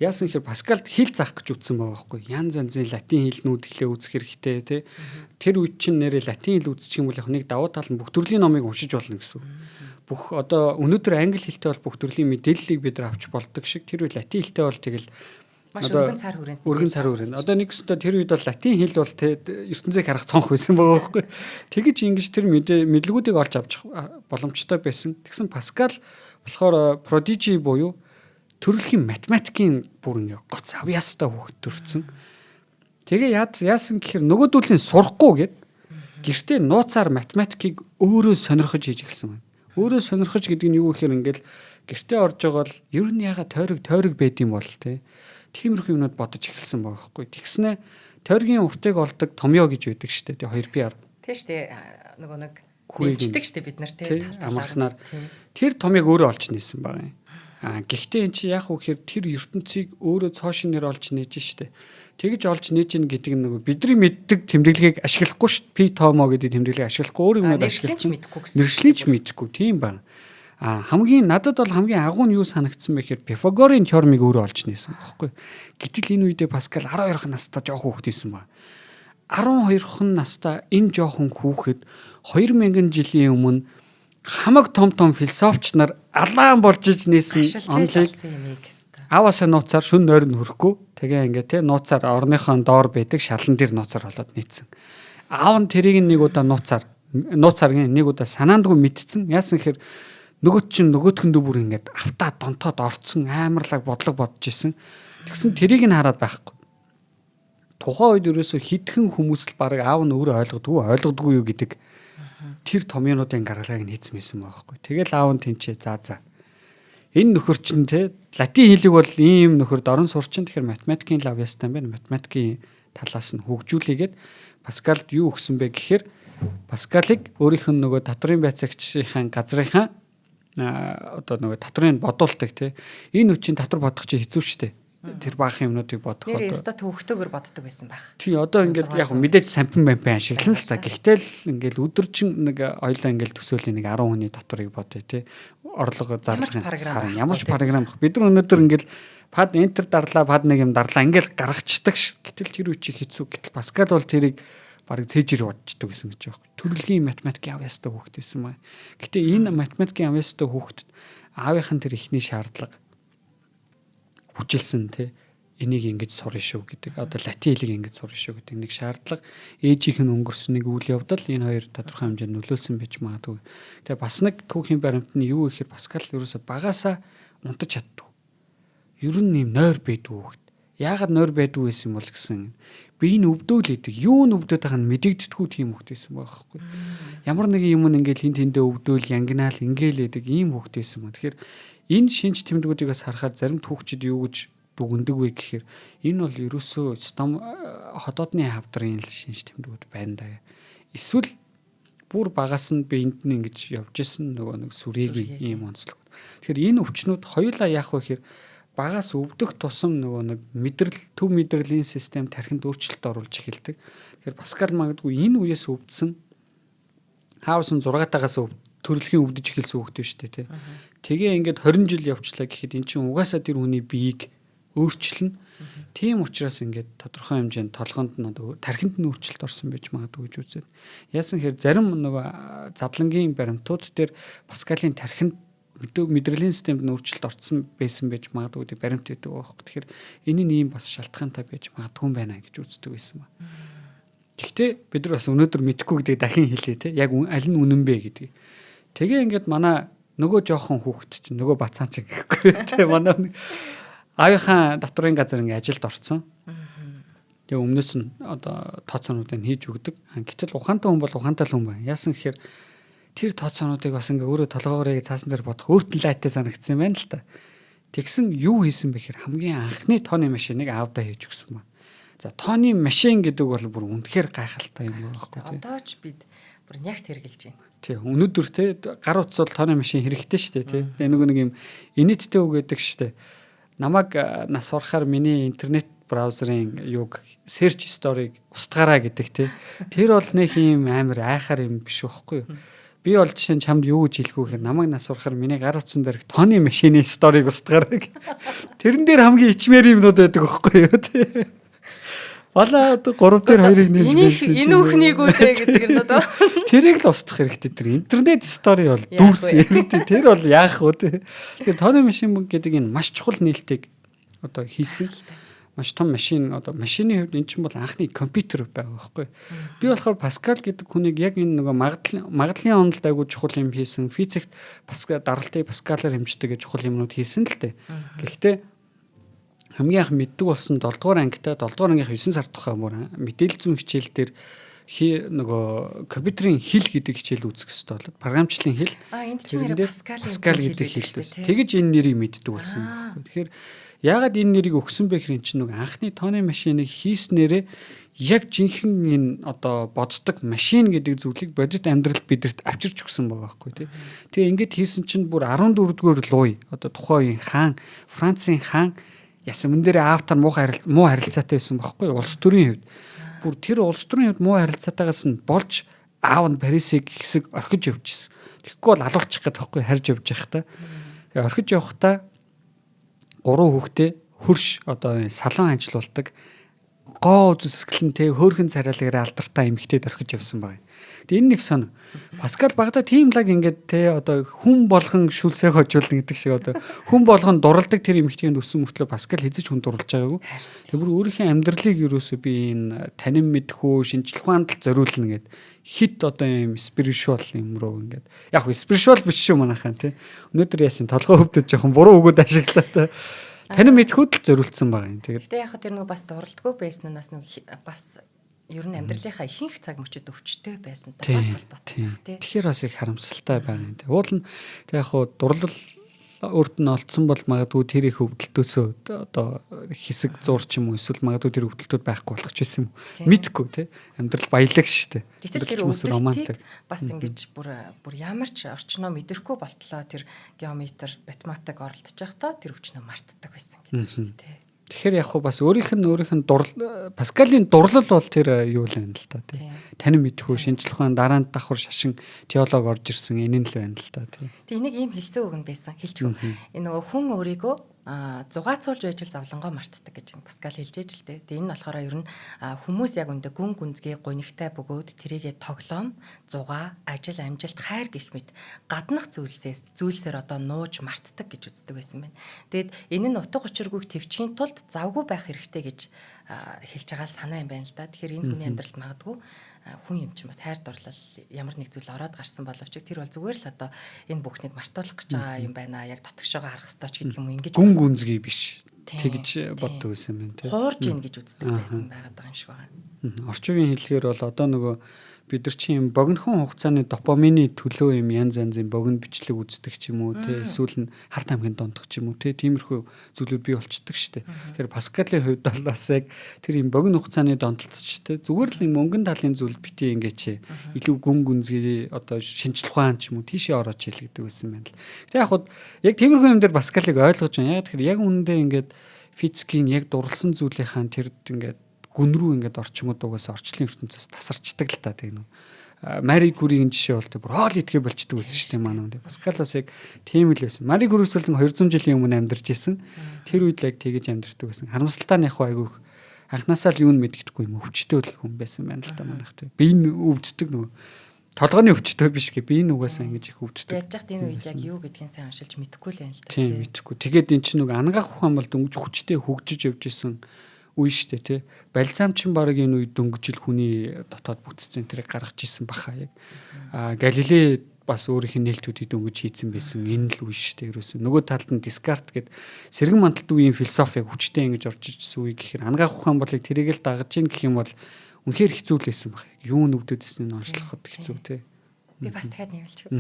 Яасан гэхээр Паскалд хэл заах гэж үтсэн байгаа байхгүй. Янз янзын латин хэлнүүд ихлэ үзэх хэрэгтэй тий. Тэр үед чинь нэрээ латин хэл үзчих юм бол яг нэг давуу тал нь бүх төрлийн номыг уншиж болно гэсэн. Бүх одоо өнөөдөр англи хэлтэй бол бүх төрлийн мэдээллийг бид нар авч болдог шиг тэр үед латин хэлтэй бол тэгэл маш өргөн цар хүрээнд. Өргөн цар хүрээнд. Одоо нэг өстө тэр үед бол латин хэл бол те ертөнцийг харах цонх байсан байгаа байхгүй. Тэгэж ингэж тэр мэдлэгүүдийг олж авчих боломжтой байсан. Тэгсэн Паскал болохоор prodigy буюу төрөлхийн математикийн бүр ингээ гоц авьяастай хүүхэд төрсэн. Тэгээ яасан гэхээр нөгөөдүүлийн сурахгүй гэд гэртээ нууцаар математикийг өөрөө сонирхож хийж эхэлсэн байна. Өөрөө сонирхож гэдэг нь юу гэхээр ингээл гэртээ орж байгаа бол ер нь яга тойрог байд юм бол те. Тиймэрхүү юмнууд бодож эхэлсэн байгаа байхгүй. Тэгснэ тойргийн уртыг олдог томьёо гэж байдаг шүү дээ. 2PR. Тэ шүү дээ. Нөгөө нэг хүйждэг шүү дээ бид нар те. Амархнаар тэр томьёог өөрөө олж нээсэн байгаа юм. Гэхдээ эн чи яг уу гэхээр тэр ертөнцийг өөрөө цоошинээр олж нээж штэ. Тэгж олж нээж ин гэдэг нь нөгөө бидний мэддэг тэмдэглэгийг ашиглахгүй ш. P томо гэдэг тэмдэглэгийг ашиглахгүй өөр юмнууд ашиглаж мэржлийч мэдхгүй тийм байна. Хамгийн надад бол хамгийн агуу нь юу санагдсан бэ гэхээр Пифагорын теоремыг өөрөө олж нээсэн байхгүй. Гэтэл энэ үедээ Паскал 12 настай жоохон хүүхэд байсан ба. 12 настай энэ жоохон хүүхэд 2000 жилийн өмнө хамаг том философч нар алаан болж иж нээсэн онолыг аваасаа нууцаар шүн нойр нь хөрөхгүй тэгээ ингээ те нууцаар орныхоо доор байдаг шалан дээр нууцаар болоод нийцсэн. Аав нь тэрийг нэг удаа нууцаар нэг удаа санаандгүй мэдсэн. Яасан гэхээр нөгөөтгөндөө бүр ингээд автаа донтоод орцсон амарлаг бодлого бодож исэн. Тэгсэн тэрийг нь хараад байхгүй. Тухайн үед ерөөсө хитгэн хүмүүс л баг аав нь өөрөө ойлгодгүй юу гэдэг тэр томьёонуудын гаргалгааг нь хийсэн байсан байхгүй. Тэгэл аав нь тэнцээ за. Энэ нөхөр чинь те латин хэлийг бол ийм нөхөрд орон сурчин тэгэхээр математикийн лав ястан байна. Математикийн талаас нь хөгжүүлээгээд Паскалд юу өгсөн бэ гэхээр Паскалыг өөрийнх нь нөгөө татврын байцаагчийн газрынхаа одоо нөгөө татврыг бодуулдаг те энэ хүчин татвар бодох чи хэцүү шттэ. Тэр баах юмнуудыг бодох одоо. Нэр өстө төвөгтэйгээр боддог байсан байх. Тий одоо ингээд яг мэдээж сампин ашиглана л та. Гэхдээ л ингээд өдөржин нэг хоёлаа ингээд төсөөлийн нэг 10 хүний татварыг бодъё те. Орлого зарлахын сарын ямар ч програм баг. Бид нар өнөөдөр ингээд пад энтер дарлаа пад нэг юм дарлаа ингээд гаргацдаг ш. Гэтэл тэр үе чи хэцүү. Гэтэл Паскал бол тэрийг барыг цээжээр боддог гэсэн гэж байна. Төрөлхийн математикийн авьяастай хүүхэд байсан маа. Гэтэ энэ математикийн авьяастай хүүхэд аавынхын тэр ихний шаардлага хүчилсэн те энийг ингэж сурна шүү гэдэг. Одоо латин хэлийг ингэж сурна шүү гэдэг нэг шаардлага ээжийнх нь өнгөрснөг үйл явдал энэ хоёр тодорхой хэмжээнд нөлөөлсөн байж магадгүй. Тэгээ бас нэг түүхийн баримт нь юу гэхээр Паскал ерөөсө багасаа унтаж чаддаг. Ер нь юм нойр байдгүй хүүхэд. Яагаад нойр байдгүй байсан юм бол гэсэн би энэ өвдөөлөдөг юу нь өвдөд байгаа нь мэдэгдэдэггүй тийм хүүхэд байсан байхгүй. Ямар нэг юм ингээл хин тэндээ өвдөөл янгинаал ингээл ийм хүүхэд байсан юм. Тэгэхээр энэ шинж тэмдгүүдийг бас харахаар зарим түүхчид юу гэж дүгндэг вэ гэхээр энэ бол ерөөсөө хотоодны хавдрын шинж тэмдгүүд байна да. Эсвэл бүр багаас нь биед нь ингэж явж исэн нөгөө нэг сүрээгийн ийм онцлог. Тэгэхээр энэ өвчнүүд хоёулаа яах вэ гэхээр багаас өвдөх тусам нөгөө нэг төв мэдрэлийн систем тархинд өөрчлөлт оруулж эхэлдэг. Тэгэхээр Паскал магадгүй энэ үеэс өвдсөн хаасан 6 тагаас төрөлхийн өвдөж эхэлсэн хүүхэд биш үү те. Тэгээ ингээд 20 жил явчлаа гэхэд эн чинь угаасаа тэр хүний биеийг өөрчилнө. Тийм учраас ингээд тодорхой хэмжээнд толгонд нь тархинд нь өөрчлөлт орсон байж магадгүй гэж үзээд. Яасан хэрэг зарим нөгөө задлангийн баримтууд дээр Паскалийн тархинд мэдрэлийн системд нь өөрчлөлт орсон байсан байж магадгүй гэдэг баримт өгдөг байхгүй. Тэгэхээр энэ нь ийм бас шалтгаантай байж магадгүй юм байна гэж үздэг байсан ба. Гэхдээ бид нар бас өнөөдөр мэдэхгүй гэдэг дахин хэлээ те. Яг аль нь үнэн бэ гэдэг. Тэгээ ингээд манай нөгөө жоохон хүүхэд чинь нөгөө бацаан чиг гэхгүй те. Манай аавынхаа татврын газар ингээд ажилд орсон. Тэгээ өмнөөс нь одоо тооцоонуудыг хийж өгдөг. Гэтэл ухаантай хүн бол ухаантай хүн байна. Яасан гэхээр тэр тооцоонуудыг бас ингээ өөрөө толгоогоо цаасан дээр бодох өөртөө лайтай санагдсан юм байна л та. Тэгсэн юу хийсэн бэ гэхээр хамгийн анхны тооны машиныг аавдаа хийж өгсөн ба. За тооны машин гэдэг бол бүр үнэхээр гайхалтай юм байхгүй тий. Одоо ч бид бүр нягт хэрглэж байна. Тий өнөөдөр тий гар утас бол тооны машин хэрэгтэй шүү дээ тий. Тэгээ нэг юм инээдтэй үг гэдэг шүү дээ. Намайг нас орохоор миний интернет браузерын юг search story-г устгаараа гэдэг тий. Тэр бол нэг юм амар айхаар юм биш байхгүй юу? Би бол жишээ нь чамд юу гэж хэлэх вэ гэхээр намайг нас урахаар миний гар утсан дээр тооны машины сториг устгаарай. Тэрэн дээр хамгийн ичмээр юмнууд байдаг байхгүй юу тий. Вала одоо 3 дээр 2-ыг нээж байна. Энэ үхнийг үдэ гэдэг юм даа. Тэрийг л устгах хэрэгтэй. Тэр интернет стори бол дүүс хэрэгтэй. Тэр бол яах вэ тий. Тэгэхээр тооны машин гэдэг энэ маш чухал нээлтийг одоо хийсэн. Маш том машин одоо машины хувьд эн чинь бол анхны компьютер байгаа байхгүй. Би болохоор Паскал гэдэг хүнийг яг энэ нөгөө магадлалын онолд айгуу чухал юм хийсэн. Физикт даралтыг Паскалаар хэмждэг гэж чухал юмнууд хийсэн л дээ. Гэхдээ хамгийн анх мэддэг болсон 7 дугаар ангитай 7 дугаар ангийнхаа 9 сар тухай мөр мэдээлэл зүйн хичээл дээр нөгөө компьютерийн хэл гэдэг хичээл үзэх хэрэгтэй болоод програмчлалын хэл. Энд чинь нэр Паскал гэдэг хэл. Тэгэж энэ нэрийг мэддэг болсон байхгүй. Тэгэхээр яагаад энэ нэрийг өгсөн бэ гэхээр чинь нөгөө анхны тооны машиныг хийснээрээ яг жинхэнэ энэ одоо боддог машин гэдэг зүйлийг бодит амьдралд бидэрт авчирч өгсөн байгаа байхгүй тий. Тэгээ ингээд хийсэн чинь бүр 14-р Луи одоо тухайн үеийн хаан Францын хаан ясмэн дээр аавтар муу харилцаатай байсан байхгүй улс төрийн хувьд. Бүр тэр улс төрийн хувьд муу харилцаатайгаас нь болж аав нь Парисыг хэсэг орхиж явчихсан. Тэгэхгүй бол алуучих гэдэг байхгүй харж явж байхдаа. Орхиж явахдаа 3 хүүхдээ хөрш одоо салон ажиллаулдаг гоо зүсгэлэнтэй хөөрхөн царайлаараа алдартай эмэгтэйд орхиж явсан байна. Тэгээ энэ нэг сон. Паскал багада тийм лаг ингээд те одоо хүн болгон шүлсээ хожуулна гэдэг шиг одоо хүн болгон дурладаг тэр эмэгтэйнд өссөн мөртлөө Паскал хэзэж хүн дурлаж байгаагүй. Тэр бүр өөрийнхөө амьдралыг юусоо би энэ танин мэдхүү шинжлэх ухаанд зориулна гэд хит одоо юм спиритуал юм руу ингээд яг спиритуал биш шүү манайхаа те. Өнөөдөр яасан толгой хөвдөж жоохон буруу өгөөд ашиглаа те. Танин мэдхүүд л зориулсан байгаа юм. Тэгээд яг тэр нэг бас дурлдаггүй байсан нь бас ер нь амьдралынхаа ихэнх цаг мөчид өвчтэй байсан та бас холбоотой байх тий. Тэгэхээр бас их харамсалтай байгаа юм. Уул нь яг хуу дурлал урд нь олцсон бол магадгүй тэр их өвдөлтөөсөө одоо хэсэг зурч юм уу эсвэл магадгүй тэр өвдөлтүүд байхгүй болох ч байсан юм. Мэдгүй тий. Амьдрал баялаг шүү дээ. Гэтэл тэр өвдөлтийг бас ингэж бүр ямар ч орчноо мэдрэхгүй болтлоо тэр геометр, математик оролдож байхдаа тэр өвчнөө мартдаг байсан гэдэг шүү дээ тий. Тэгэхээр яг хуу бас өөрийнх нь Паскалийн дурлал бол тэр юу л байна л да тий. Танин мэдхүү шинжлэх ухаан дараанд давхар шашин теолог орж ирсэн энэ нь л байна л да тий. Тэг энийг ийм хэлсэн үг нь байсан. Хэлчихв. Энэ нөгөө хүн өөрийгөө зугаацуулж байж л зовлонгоо мартдаг гэж Паскал хэлж ээж л дээ. Тэг энэ болохоор ер нь хүмүүс яг үндэ гүн гүнзгий гунигтай бөгөөд тэрийгэ тоглоом, зугаа, ажил, амжилт, хайр гэх мэт гаднах зүйлсээр одоо нууж мартдаг гэж үздэг байсан байна. Тэгэд энэ нь утга учиргүйг төвчхийн тулд завгүй байх хэрэгтэй гэж хэлж байгаа л санаа юм байна л да. Тэгэхээр энэ хүний амьдралд магадгүй хүн юм чинь бас хайр дурлал ямар нэг зүйл ороод гарсан боловч тэр бол зүгээр л одоо энэ бүхнийг мартуулах гэж байгаа юм байна. Яг дотгошоогоо харах ёстой ч гэдэг юм ингэж гүн гүнзгий биш. Тэгж боддог байсан байна тий. Хуурж ийн гэж үздэг байсан байгаа юм шиг байна. Орчин үеийн хэллэгээр бол одоо нөгөө бид нар чинь богинохон хугацааны допамины төлөө юм янз янзын богино бичлэг үздэг ч юм уу тий эсвэл нь харт амгийн дондох ч юм уу тий тиймэрхүү зүйлүүд бий болчдөг шүү дээ. Тэгэхээр Паскалийн хувьд бол бас яг тэр юм богино хугацааны дондолтч тий зүгээр л юм өнгөн талын зүйл битээ ингээч илүү гүн гүнзгий одоо шинжлэх ухаан ч юм уу тийшээ орооч хэлэгдэг байсан байна л. Гэтэ яг тиймэрхүү юм дээр Паскалыг ойлгож байна. Яг тэгэхээр яг үнэндээ ингээд физикийн яг дурлсан зүйлийнхаа тэр ингээд гүн рүү ингээд орчмод угаасаа орчлын ертөнцөөс тасарчдаг л та тийм үү. Мари Кюригийн жишээ бол бүр хоол идэхэ болчдөг байсан шүү дээ манай үндэ. Паскал бас яг тийм л байсан. Мари Кюри бол 200 жилийн өмнө амьдарч исэн. Тэр үед л яг тэгэж амьдардаг байсан. Харамсалтай нь яг айгүйх анханасаа л юу мэддэхгүй юм өвчтөй л хүн байсан байна л да манайх тийм. Би энэ өвддөг нөгөө толгойн өвчтөй биш гэ. Би энэ угаасаа ингэж их өвддөг. Яаж яхад энэ үед яг юу гэдгийг сайн уншилж мэдэхгүй л байна л да. Тийм мэдэхгүй. Тэгээд эн чинь нөгөө ангаах ухаан бол дөнгөж хүчтэй хөгжиж явж исэн үе штэ тий. Балзам чин баг энэ үед дөнгөжл хүний дотоод бүтцэн тэрийг гаргаж исэн баха яг. Галилей бас өөрийнх нь нээлтүүдийг дөнгөж хийцэн байсан энэ л үе штэ. Ерөөсөө нөгөө талд нь Дескарт гээд сэргэн манталт үеийн философи яг хүчтэй ингэж орж ирсэн үе гэхээр ангаах ухаан болыг тэрийг л дагаж ийн гэх юм бол үнэхээр хэцүү л байсан баха. Юу нүвдэдсэн нь онцлоход хэцүү тий. Би бас дахиад нэмэлчих.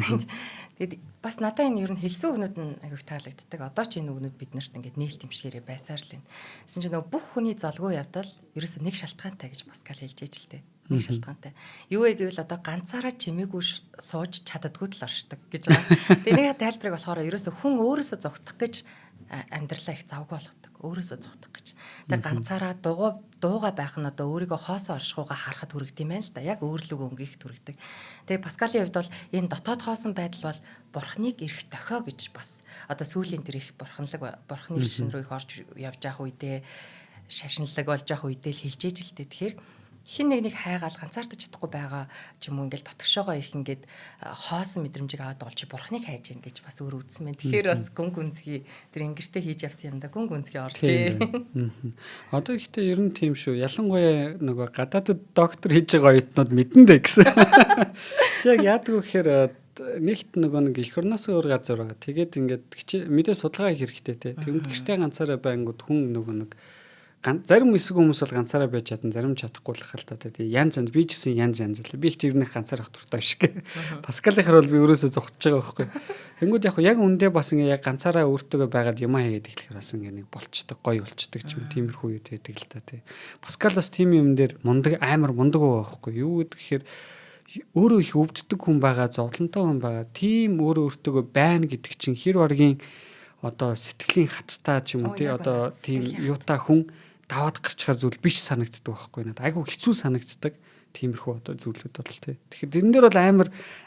Тэгээд бас надад энэ ер нь хэлсэн үгнүүд нь аяг таалагддаг. Одоо ч энэ үгнүүд биднэрт ингээд нээлт юмшгээрээ байсаар л байна. Гэсэн чинь нөгөө бүх хүний золгүй явдал ерөөсөө нэг шалтгаантай гэж Паскал хэлж ээж л дээ. Нэг шалтгаантай. Юу вэ гэвэл одоо ганцаараа чимээгүй сууж чаддаггүй л оршдог гэж байгаа. Тэгээд нэг тайлбарыг болохоор ерөөсөө хүн өөрөөсөө зогтох гэж амьдралаа их завгүй болгодог. Өөрөөсөө зогтох гэж. Тэгээд ганцаараа дууга байх нь одоо өөрийгөө хоосоо оршихуугаа харахад хүрэгд юм байна л да. Яг өөрлөг өнгөйх хүрэгдэг. Тэгээд Паскалийн хувьд бол энэ дотоод хоосон байдал бол бурхныг эрх дохио гэж бас одоо сүүлийн тэр их бурхны шишин рүү их орж явж явах үедээ шашинлаг болж явах үедээ л хэлж ээж л дээ. Тэгэхээр хин нэг хайгаал ганцаардаж чадахгүй байгаа ч юм уу ингээл дотгошоогоо их ингээд хоосон мэдрэмжийг аваад бол чи бурхныг хайж гин гэж бас өөр үзсэн байна. Тэгэхээр бас гүн гүнзгий тэр ингэртэй хийж явсан юм да гүн гүнзгий орлжээ. Одоо ихтэй ер нь тийм шүү. Ялангуяа нөгөө гадаадд доктор хийж байгаа оюутнууд мэдэн дээ гэсэн. Чи яг яадаг вэ гэхээр нэгт нөгөө нэг эх орноос өөр газар байгаа. Тэгээд ингээд мэдээ судалгаа хийх хэрэгтэй те. Тэгвэл гэртээ ганцаараа байнгут хүн нөгөө нэг зарим хэсэг хүмүүс бол ганцаараа байж чадан зарим чадахгүй л хэл та тий янз янз би ч гэсэн янз янз л би их тэрнийх ганцаараа дуртай биш гэ. Паскалийнхаар бол би өөрөөсөө зогтож байгаа байхгүй. Тэнгүүд яг үндэ бас ингээ яг ганцаараа өөртөөгөө байгаад юм хийгээд эхлэхээр бас ингээ нэг болчдөг гоё болчдөг ч юм тиймэрхүү үед байдаг л та тий. Паскал бас тийм юм дээр мундаг амар мундаг байгаа байхгүй. Юу гэдэг гэхээр өөрөө их өвддөг хүн байгаа, зовлонтой хүн байгаа. Тийм өөрөө өөртөөгөө байна гэдэг чинь хэр баргийн одоо сэтгэлийн хаттай ч юм уу тий одоо тийм юутай хүн даваад гарчхаар зүйл биш санагддаг байхгүй надад. Айгу хэцүү санагддаг. Тиймэрхүү одоо зүйлүүд бол тий. Тэгэхээр тэрэн дээр бол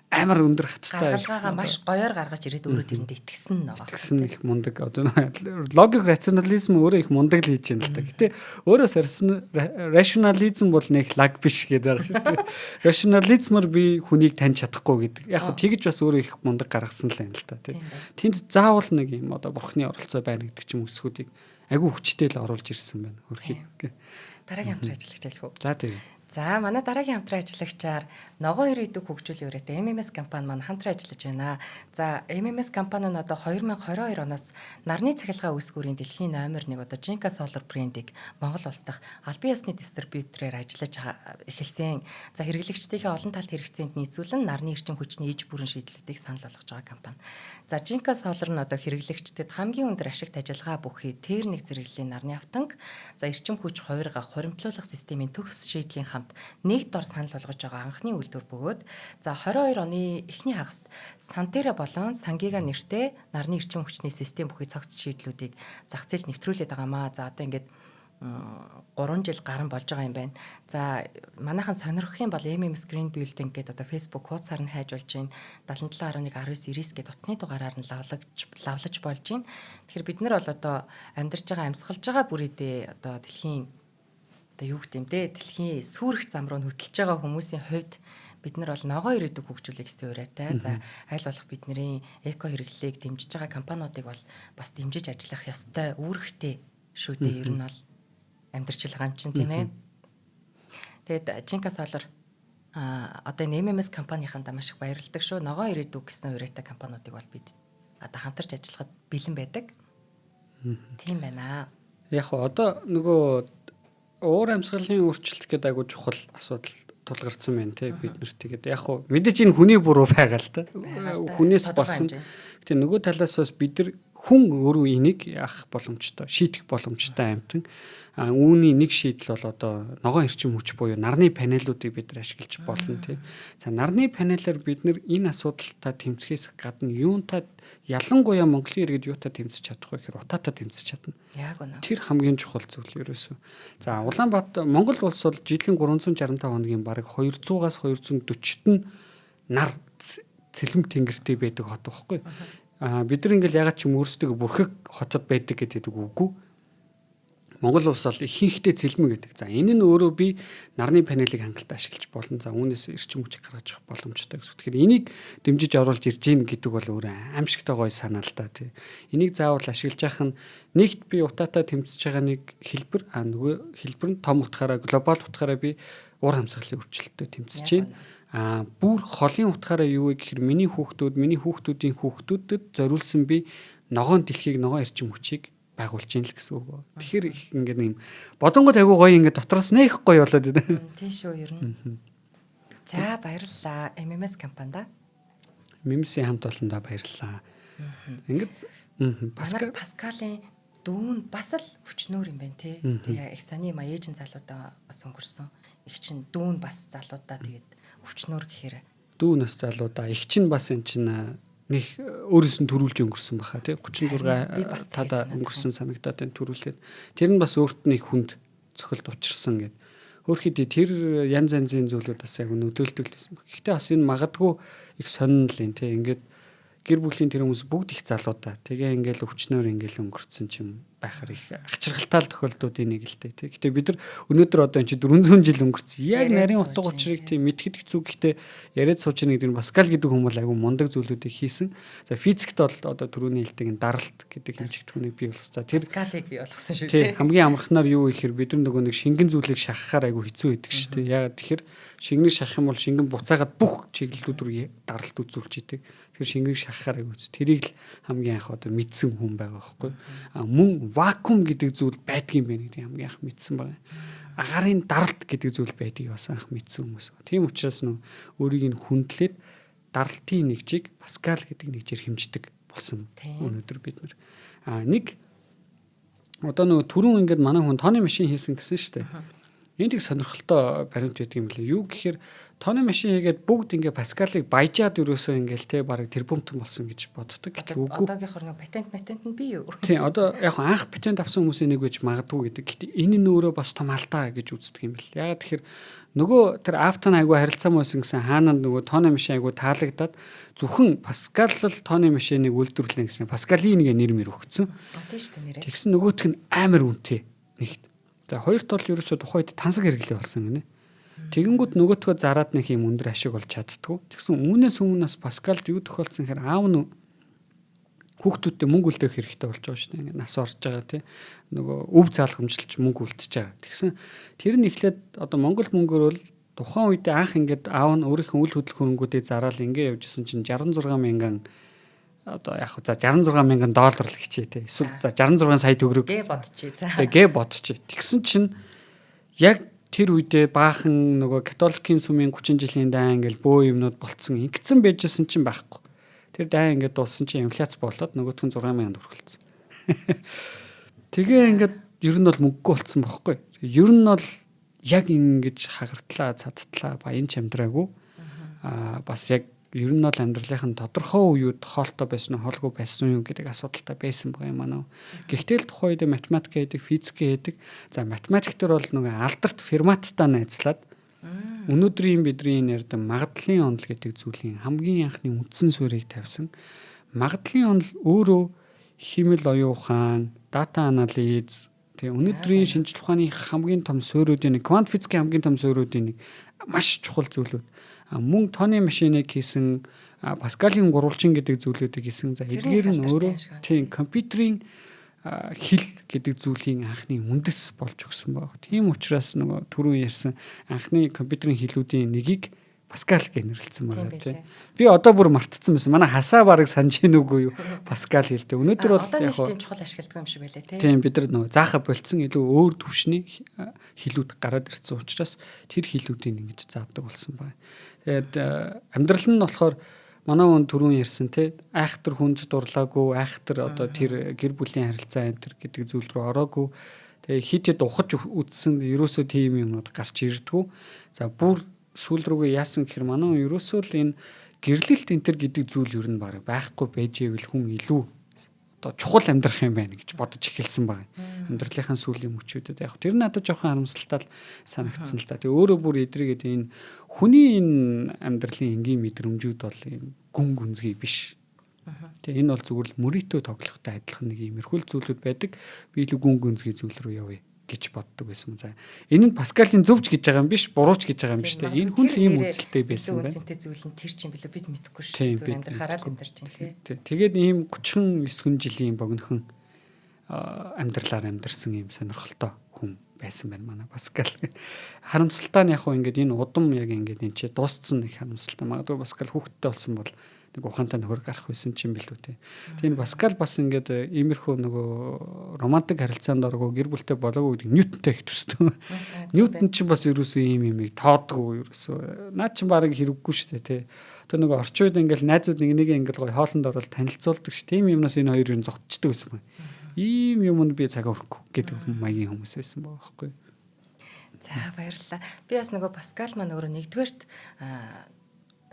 амар өндөр хаттай гаргалгаагаа маш гоёор гаргаж ирээд өөрөө тэрэнд итгэсэн байгаа. тэгсэн их мундаг одоо логик рационализм өөрөө их мундаг л хийж байна л та. Гэтэ өөрөө rationalism бол нэг лаг биш гэдэг байгаа шүү дээ. Rationalismор би хүнийг таньж чадахгүй гэдэг. Яг хөө тэгж бас өөрөө их мундаг гаргасан л байна л та тий. Тэнд заавал нэг юм одоо бурхны оролцоо байна гэдэг ч юм өсгүүдийг агүй хүчтэй л оруулж ирсэн байна. Хөрхий. Дараагийн хамтран ажиллагч ялах уу? За тийм. За манай дараагийн хамтран ажиллагчаар ногоон ирээдүг хөгжүүл өрөөтэй MMS компани маань хамтран ажиллаж байна. За MMS компани нь одоо 2022 оноос нарны цахилгаан үүсгүүрийн дэлхийн номер 1 одоо Jinka Solar брендийг Монгол улс дахь албан ёсны дистрибьюторээр ажиллаж эхэлсэн. За хэрэглэгчдийнхээ олон талт хэрэгцээнд нийцүүлэн нарны эрчим хүчний иж бүрэн шийдлүүдийг санал болгож байгаа компани. За Jinka Solar нь одоо хэрэглэгчдэд хамгийн өндөр ашигт ажиллагаа бүхий тэр нэг зэрэглэлийн нарны автанг, за эрчим хүч хувирга хуримтлуулах системийн төгс шийдлийн хамт нэг дор санал болгож байгаа анхны үйлдвэр бөгөөд за 22 оны эхний хагаст Сантера болон Сангига нэртэй нарны эрчим хүчний систем бүхий цогц шийдлүүдийг зах зээлд нэвтрүүлээд байгаамаа. За одоо ингээд 3 жил гарan болж байгаа юм байна. За манайхан сонирхох юм бол MMS Green Building гэдэг одоо Facebook хуудасаар нь хайж болж байна. 77.1999 гэдэг утасны дугаараар нь лавлаж болж байна. Тэгэхээр бид нар бол одоо амьдарч байгаа амьсгалж байгаа бүрийдээ одоо дэлхийн одоо юу гэдэм бэ? Дэлхийн сүрэх зам руу хөтлөж байгаа хүмүүсийн хувьд бид нар бол ногоо ирээдүг хөгжүүлэх гэсэн уриатай. За аль болох бидний эко хэрэглээг дэмжиж байгаа компаниудыг бол бас дэмжиж ажиллах ёстой, үүрэгтэй шүү дээ. Ер нь бол амьдрчил байгаа юм чинь тийм ээ. Тэгээд Jinka Solar одоо энэ MMS компанийнхандаа маш их баярлалдаг шүү. Ногоо ирээдүг гэсэн уриатай компаниудыг бол бид одоо хамтарч ажиллахад бэлэн байдаг. Тийм байна. Яг одоо нөгөө уур амьсгалын өөрчлөлт гэдэг айгуу чухал асуудал тулгарсан байна тий бид нарт. Тэгээд яг хуу мэдээж энэ хүний буруу байгаа л да. Хүнээс болсон. Гэтэ нөгөө талаас бас бид нар хүн өөрөө энийг яах боломжтой, шийдэх боломжтой амтан. Үүний нэг шийдэл бол одоо ногоон эрчим хүч буюу нарны панелуудыг бид нар ашиглаж болно тий. За нарны панелаар бид нар энэ асуудалтай тэмцэхээс гадна юунтай ялангуяа Монголын иргэд юутай тэмцэж чадах вэ гэхээр утаатай тэмцэж чадна. Яг үнэ. Тэр хамгийн чухал зүйл ерөөсөө. За Улаанбаатар Монгол улс бол жилийн 365 хоногийн бараг 200-аас 240-т нь нар цэлмэг тэнгэртэй байдаг хот байхгүй. Бид нар ингээл ягаад ч юм өөрсдөө бүрхэг хотод байдаг гэдэг үгүй. Монгол улс бол ихэнхдээ цэлмэг гэдэг. За энэ нь өөрөө би нарны панелыг хангалттай ашиглаж болно. За үүнээс эрчим хүчийг гаргаж авах боломжтой гэсэн. Тэгэхээр энийг дэмжиж оруулж ирж гин гэдэг бол өөрөө аимшигтай гоё санаа л да тий. Энийг заавал ашиглаж явах нь нэгт би утаатай тэмцэж байгаа нэг хэлбэр нөгөө хэлбэр нь том утгаараа глобал утгаараа би уур амьсгалын өөрчлөлтөд тэмцэж байна. Бүр холын утгаараа юу вэ гэхээр миний хүүхдүүдийн хүүхдүүдэд зориулсан би ногоон дэлхийг ногоон эрчим хүчийг байгуулж ийн л гэсэн үг. Тэгэхээр ингээд юм бодонгод айгуу гоё ингээд дотроос нэх гоё болоод байна. Тийм шүү ер нь. За баярлалаа MMS компанид. MMS-ийн хамт олондоо баярлалаа. Ингээд Паскалийн дүүн бас л хүчнөр юм байна тий. Тэгээ их сони ээжин залуудаа бас өнгөрсөн. Их чин дүүн бас залуудаа тэгээд хүчнөр гэхээр дүүн бас залуудаа их чин бас эн чин нэг өөрөөс нь төрүүлж өнгөрсөн баха тий 36 тада өнгөрсөн санагдаад энэ төрүүлээд тэр нь бас өөрт нь их хүнд цохилт учирсан гэд өөрөхдөө тэр янз янзын зүйлүүд бас яг нөлөөлдөг байсан баг. Гэхдээ бас энэ магадгүй их сонин л юм тий ингээд гэр бүлийн тэр хүмүүс бүгд их залуудаа тэгээ ингээл өвчнөр ингээл өнгөрцөн ч юм байхаар их агчиргалтай тохиолдлуудын нэг л дээ. Гэхдээ бид нар өнөөдөр одоо энэ 400 жил өнгөрсөн. Яг нарийн утга учирыг тийм мэдхэд хэцүү. Гэхдээ яриад сууж нэг тэр Паскал гэдэг хүмүүс айгүй мундаг зүйлүүдийг хийсэн. За физикт бол одоо түрүүний хэлдэг даралт гэдэг хэмжигдэхүүнийг бий болгосон. Тэр Паскалыг бий болгосон шүү дээ. Хамгийн амархнаар юу гэхээр бид нар нөгөө нэг шингэн зүйлийг шахахаар айгүй хэцүү байдаг шүү дээ. Ягаад тэгэхээр шингэн шахах юм бол шингэн буцаагаад бүх чиглэлүүд рүү даралт үзүүлж идэг. Тэр шингийг шахахаар айгүй. Тэрийг л хамгийн анх одоо мэдсэн хүн байгаа байхгүй. Мөн вакуум гэдэг зүйл байдгийн бэ гэдэг хамгийн анх мэдсэн байна. Агарын даралт гэдэг зүйл байдгийг бас анх мэдсэн хүмүүс. Тийм учраас нөө өөрийг нь хүндлээд даралтын нэгжийг Паскал гэдэг нэгжээр хэмждэг болсон өнөөдөр бид нар. Нэг одоо нөгөө түрүүн ингээд манай хүн тооны машин хийсэн гэсэн шүү дээ. Энд их сонирхолтой баримт байдаг юм лээ. Юу гэхээр тооны машин хийгээд бүгд ингээ Паскалыг баяжаад ерөөсөө ингээл те барыг тэрбумтан болсон гэж боддог. Гэтэл үгүй. Одоогийнхор нэг патент нь бий юу? Тийм одоо яг анх патент авсан хүмүүсийн нэг байж магадгүй гэдэг. Гэтэл энэ нь өөрөө бас том алдаа гэж үздэг юм бэл. Ягаад тэгэхээр нөгөө тэр автон айгу харилцаан байсан гэсэн хаанаа нөгөө тооны машин айгу таалагдаад зөвхөн Паскал л тооны машиныг үйлдвэрлэнэ гэсэн Паскалын нэг нэр мэр өгцөн. Тийм шүү дээ нэрээ. Тэгсэн нөгөөх нь амар үнэтэй нэгт. За хоёр тол ерөөсөө тухайд тансаг хэрэглээ болсон гинэ. Тэгэнгүүт нөгөөтгөө зараад нэг юм өндөр ашиг болж чаддгүй. Тэгсэн үүнээс өмнөөс Паскалд юу тохиолдсон хэрэг аав нь хүүхдүүдтэй мөнгө үлдээх хэрэгтэй болж байгаа шүү дээ. Ингээ нас орж байгаа тий. Нөгөө өв заалгамжилж мөнгө үлдчихэж байгаа. Тэгсэн тэр нь эхлээд одоо Монгол мөнгөөр бол тухайн үедээ анх ингээд аав нь өөрийнхөө үйл хөдлөх хөрөнгүүдийг зараал ингээ явжсэн чинь 66 мянган одоо яг за 66 мянган доллар л хичээ те. Эсвэл за 66 сая төгрөг гээ бодчих. За. Тэгээ бодчих. Тэгсэн чинь яг тэр үедээ баахан нөгөө католикийн сүмийн 30 жилийн дай ингээл бөө юмнууд болцсон. Ингэсэн байжсэн чинь байхгүй. Тэр дай ингээд дууссан чинь инфляц болоод нөгөөх нь 6,000 төгрөгөлцсөн. Тэгээ ингээд ер нь бол мөнгөгүй болцсон байхгүй. Ер нь бол яг ингэж хагартлаа, цадтлаа, баян чамдраагүй. Бас яг ер нь бол амьдралын тодорхой үеуд хоолтой байсан уу, хоолгүй байсан юу гэдэг асуудалтай байсан байгаа юм аа. Гэхдээ л тухайн үед математик гэдэг, физик гэдэг. За математик дээр бол нөгөө алдарт Ферматтай найзлаад өнөөдрийн бидний ярьдаг магадлалын онол гэдэг зүйлийн хамгийн анхны үндсэн суурийг тавьсан. Магадлалын онол өөрөө химэл оюун ухаан, дата анализ, тэгээ өнөөдрийн шинжлэх ухааны хамгийн том суурьуудын нэг, квант физикийн хамгийн том суурьуудын нэг маш чухал зүйлүүд. Мөн тооны машиныг хийсэн Паскалийн гурвалжин гэдэг зүйлүүдийг хийсэн. За эдгээр нь өөрөө тийм компьютерийн хэл гэдэг зүйлийн анхны үндэс болж өгсөн баг. Тийм учраас нөгөө түрүүн ярьсан анхны компьютерийн хэлүүдийн нэгийг Паскал гэж нэрлэлсэн байна тийм. Би одоо бүр мартцсан байсан. Манай хасаа бараг санаж гин үгүй юу? Паскал хэлдэг. Өнөөдөр бол яг тийм чухал ашигладаг юм шиг байлаа тийм. Тийм бид нар нөгөө заахаа болцсон илүү өөр төвшний хэлүүд гараад ирсэн учраас тэр хэлүүдийг ингэж заадаг болсон байна. Тэгээд амьдрал нь болохоор манай хүн түрүүн ярьсан тий айхтар хүнд дурлаагүй айхтар одоо тэр гэр бүлийн харилцаа энэ төр гэдэг зүйл рүү ороогүй. Тэгээ хит хит ухаж үтсэн ерөөсөө тийм юмнууд гарч ирдгүү. За бүр сүүл рүүгээ яасан гэхээр манай хүн ерөөсөө л энэ гэрлэлт энэ төр гэдэг зүйл ер нь баг байхгүй байж ивэл хүн илүү одоо чухал амьдрах юм байна гэж бодож эхэлсэн баг. Амьдралынхаа сүүлийн мөчүүдэд яг тэр надад жоохон харамсалтай санагдсан л да. Тэгээ өөрөө бүр эдрийгээд энэ хүний энэ амьдралын энгийн мэдрэмжүүд бол юм гүн гүнзгий биш. Тэгээ энэ бол зүгээр л мөритөө тоглохтой адилхан нэг иймэрхүү зүйлүүд байдаг. Би илүү гүн гүнзгий зүйл рүү явъя гэж боддог байсан. За энэ нь Паскалийн зөвч гэж байгаа юм биш, бурууч гэж байгаа юм биш те. Энэ хүн л ийм үзэлтэй байсан байна. Үнцэнтэй зүйл нь тэр чинь билүү бид мэдэхгүй шүү. Зүгээр амьдрахаараа л амьдарч чинь тий. Тэгээд ийм 39 жилийн богинохон амьдралаар амьдарсан ийм сонирхолтой хүн байсан байна манай Паскал. Харамсалтай нь яг хөө ингээд энэ удам яг ингээд энэ чи дууссан нэг харамсалтай. Магадгүй Паскал хүүхэдтэй болсон бол нэг ухаантай нөхөр гарах байсан ч юм билүү те. Тийм Паскал бас ингээд иймэрхүү нөгөө романтик харилцаанд оргоо гэр бүлтэй болоогүй гэдэг Ньютонтэй их төстэй. Ньютон ч бас ерөөсөө ийм юмыг тоодгүй ерөөсөө. Наад чинь барыг хэрэггүй шүү дээ те. Тэр нөгөө орчин үед ингээд найзууд нэг ингээд гоё хоолнд орол танилцуулдаг ш. Тийм юмнаас энэ хоёр юм зогтчдөг байсан байна. Ийм юмд би цаг өрөхгүй гэдэг маягийн хүмүүс байсан байгаа байхгүй. За баярлалаа. Би бас нөгөө Паскал маань өөрөө нэгдүгээрт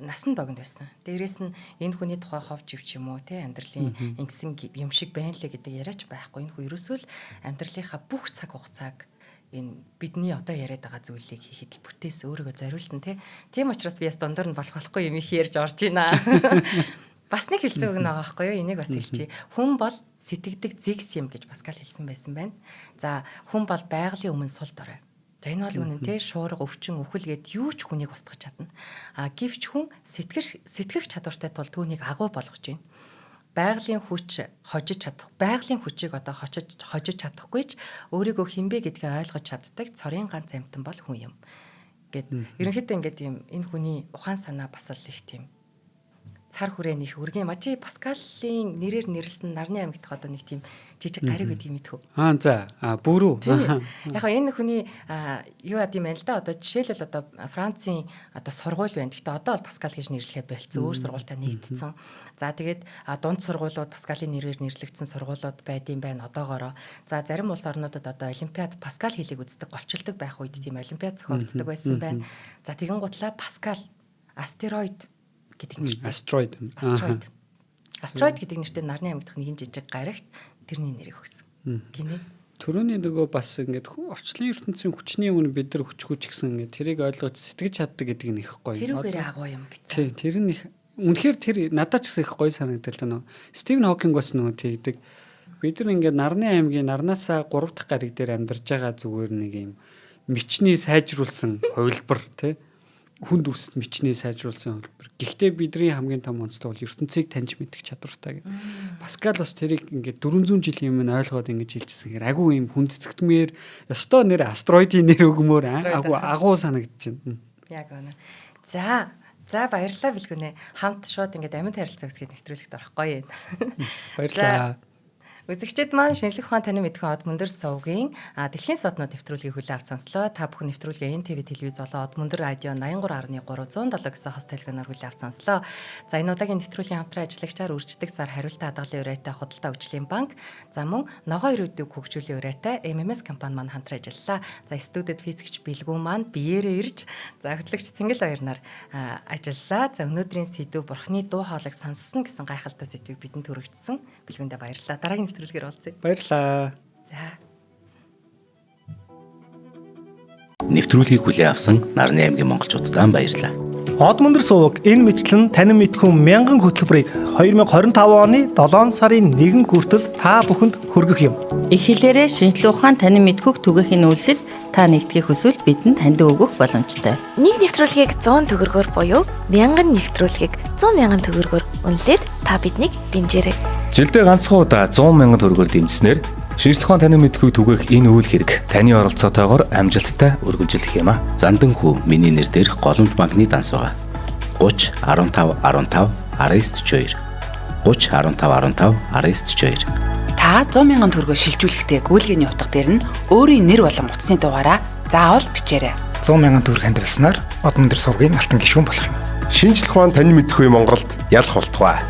насанд богино байсан. Дээрээс нь энэ хүний тухай ховж ивч юм уу те амьдралын ингэсэн юм шиг байна лээ гэдэг яриач байхгүй. Энэ хүн ерөөсөө л амьдралынхаа бүх цаг хугацааг энэ бидний одоо яриад байгаа зүйлийг хийхэд л бүтээс өөрийгөө зориулсан те. Тийм учраас би бас дундуур нь болохгүй юм их ярьж орж ийна. Бас нэг хэлсэн үг нэг байгаа байхгүй юу? Энийг бас хэлчихье. Хүн бол сэтгэдэг зэгс юм гэж Паскал хэлсэн байсан байна. За хүн бол байгалийн өмнө сул дорой. За энэ бол үнэн те шуурга өвчин үхэл гэд юу ч хүнийг устгах чадна. Гэвч хүн сэтгэх чадвартай тул түүнийг агуу болгож байна. Байгалийн хүч хожиж чадах, байгалийн хүчийг одоо хожиж чадахгүй ч өөрийгөө хинбэ гэдгээ ойлгож чаддаг цорын ганц амьтан бол хүн юм. Гэт ерөнхийдөө ингээд юм энэ хүний ухаан санаа бас л их тийм сар хүрээнийх үргийн Мажи Паскалийн нэрээр нэрлсэн Нарны аймаг дахь одоо нэг тийм жижиг гариг гэдгийг мэдхүү. За бүрүү. Яг энэ хүний юу ад юм байна л да. Одоо жишээлбэл одоо Францын одоо сургууль байна. Гэхдээ одоо бол Паскал гэж нэрлэхээ болцсон. Өөр сургуультай нэгдсэн. За тэгээд дунд сургуулиуд Паскалийн нэрээр нэрлэгдсэн сургуулиуд байдсан байна одоогоороо. За зарим улс орнуудад одоо олимпиад Паскал хэлийг үздэг голчилдог байх үед тийм олимпиад зохиогддог байсан байна. За тэгэн гутлаа Паскал астероид гэдэг нэртэй. Астероид гэдэг нэртэй Нарны аймаг дахь нэгэн жижиг гаригт тэрний нэрийг өгсөн. Гинэ. Төрөний нөгөө бас ингээд орчлон ертөнцийн хүчний өмнө бид нар хүчгүүч гэсэн ингээд тэрийг ойлгож сэтгэж чаддаг гэдэг нь их гоё. Тэрүүгээр агуу юм гэсэн. Тий, тэр нь их үнэхээр тэр надад ч их гоё санагдал та нөгөө Стивен Хокинг бас нөгөө тэгдэг. Бид нар ингээд Нарны аймгийн Нарнаасаа 3 дахь гариг дээр амьдарч байгаа зүгээр нэг юм мичний сайжруулсан хувилбар тий хүнд үрсэд мичнээ сайжруулсан хөлбөр. Гэхдээ бидний хамгийн том онцлог бол ертөнцийг таньж мэдэх чадвартай гэдэг. Паскал бас тэрийг ингээд 400 жилийн өмнө ойлгоод ингэж хэлжсэн хэрэг агуу юм хүндэтгтмээр ёстой нэр астероидын нэр өгмөр агуу санагдаж байна. Яг үнэ. За баярлалаа бэлгүнэ. Хамт шууд ингээд амьд харилцаа үсгээд нэвтрүүлэгт орох гоё юм. Баярлалаа. Үзэгчид маань шинжлэх ухаан танин мэдхэн од мөндөр сувгийн дэлхийн сотнууд нэвтрүүлгийг хүлээн авч сонслоо. Та бүхэн нэвтрүүлгээ НТV телевиз болон од мөндөр радио 83.3 107 гэсэн хост толгойноор хүлээн авч сонслоо. За энэ удаагийн нэвтрүүлгийн хамтран ажиллагчаар үрждэг сар хариултаа хадгалын урайтай худалдаа хөгжлийн банк, за мөн ногоо ирээдүйг хөгжүүлэх урайтай MMS компани маань хамтран ажиллалаа. За студид физикч Билгүн маань биеэрээ ирж, за хөтлөгч Цэнгэл баяр нар ажиллалаа. За өнөөдрийн сэдв бурхны дуу хоолойг сонссон гэсэн гайхалтай сэдвийг бидэнд хүргэжсэн. Билгүндээ баярлалаа. Дараагийн нэвтрүүлгээр уулзъя. Баярлалаа. За. Нэвтрүүлгийг хүлээн авсан Нарны аймгийн монголчуудаа баярлалаа. Од мөндөр суваг энэ мэтлэн танин мэдхүн 1000 хөтөлбөрийг 2025 оны 7 сарын 1 хүртэл та бүхэнд хүргэх юм. Их хэлээрээ шинжлэх ухаан танин мэдхүг түгээхийн үйлсэд та нэгтгэх хүсвэл бидэнд таньд өгөх боломжтой. Нэг нэвтрүүлгийг 100 төгрөгөөр буюу 1000 нэвтрүүлгийг 100,000 төгрөгөөр үнэлээд та биднийг дэмжээрэй. Жилдээ ганцхан удаа 100,000 төгрөгөөр дэмжснээр шинжлэх ухаан танин мэдхүг түгээх энэ үйл хэрэг таны оролцоотойгоор амжилттай үргэлжлэх юм а. Зандан хүү миний нэр дээрх голомт банкны данс байгаа. 30 15 15 1942 30 15 15 1942. Та 100,000 төгрөгөөр шилжүүлэхдээ гүйлгээний утга дээр нь өөрийн нэр болон утасны дугаараа заавал бичээрэй. 100,000 төгрөг хандвалснаар од мөндөр сувгийн алтан гишүүн болох юм. Шинжлэх ухаан танин мэдхгүй Монголд ялах болтугай.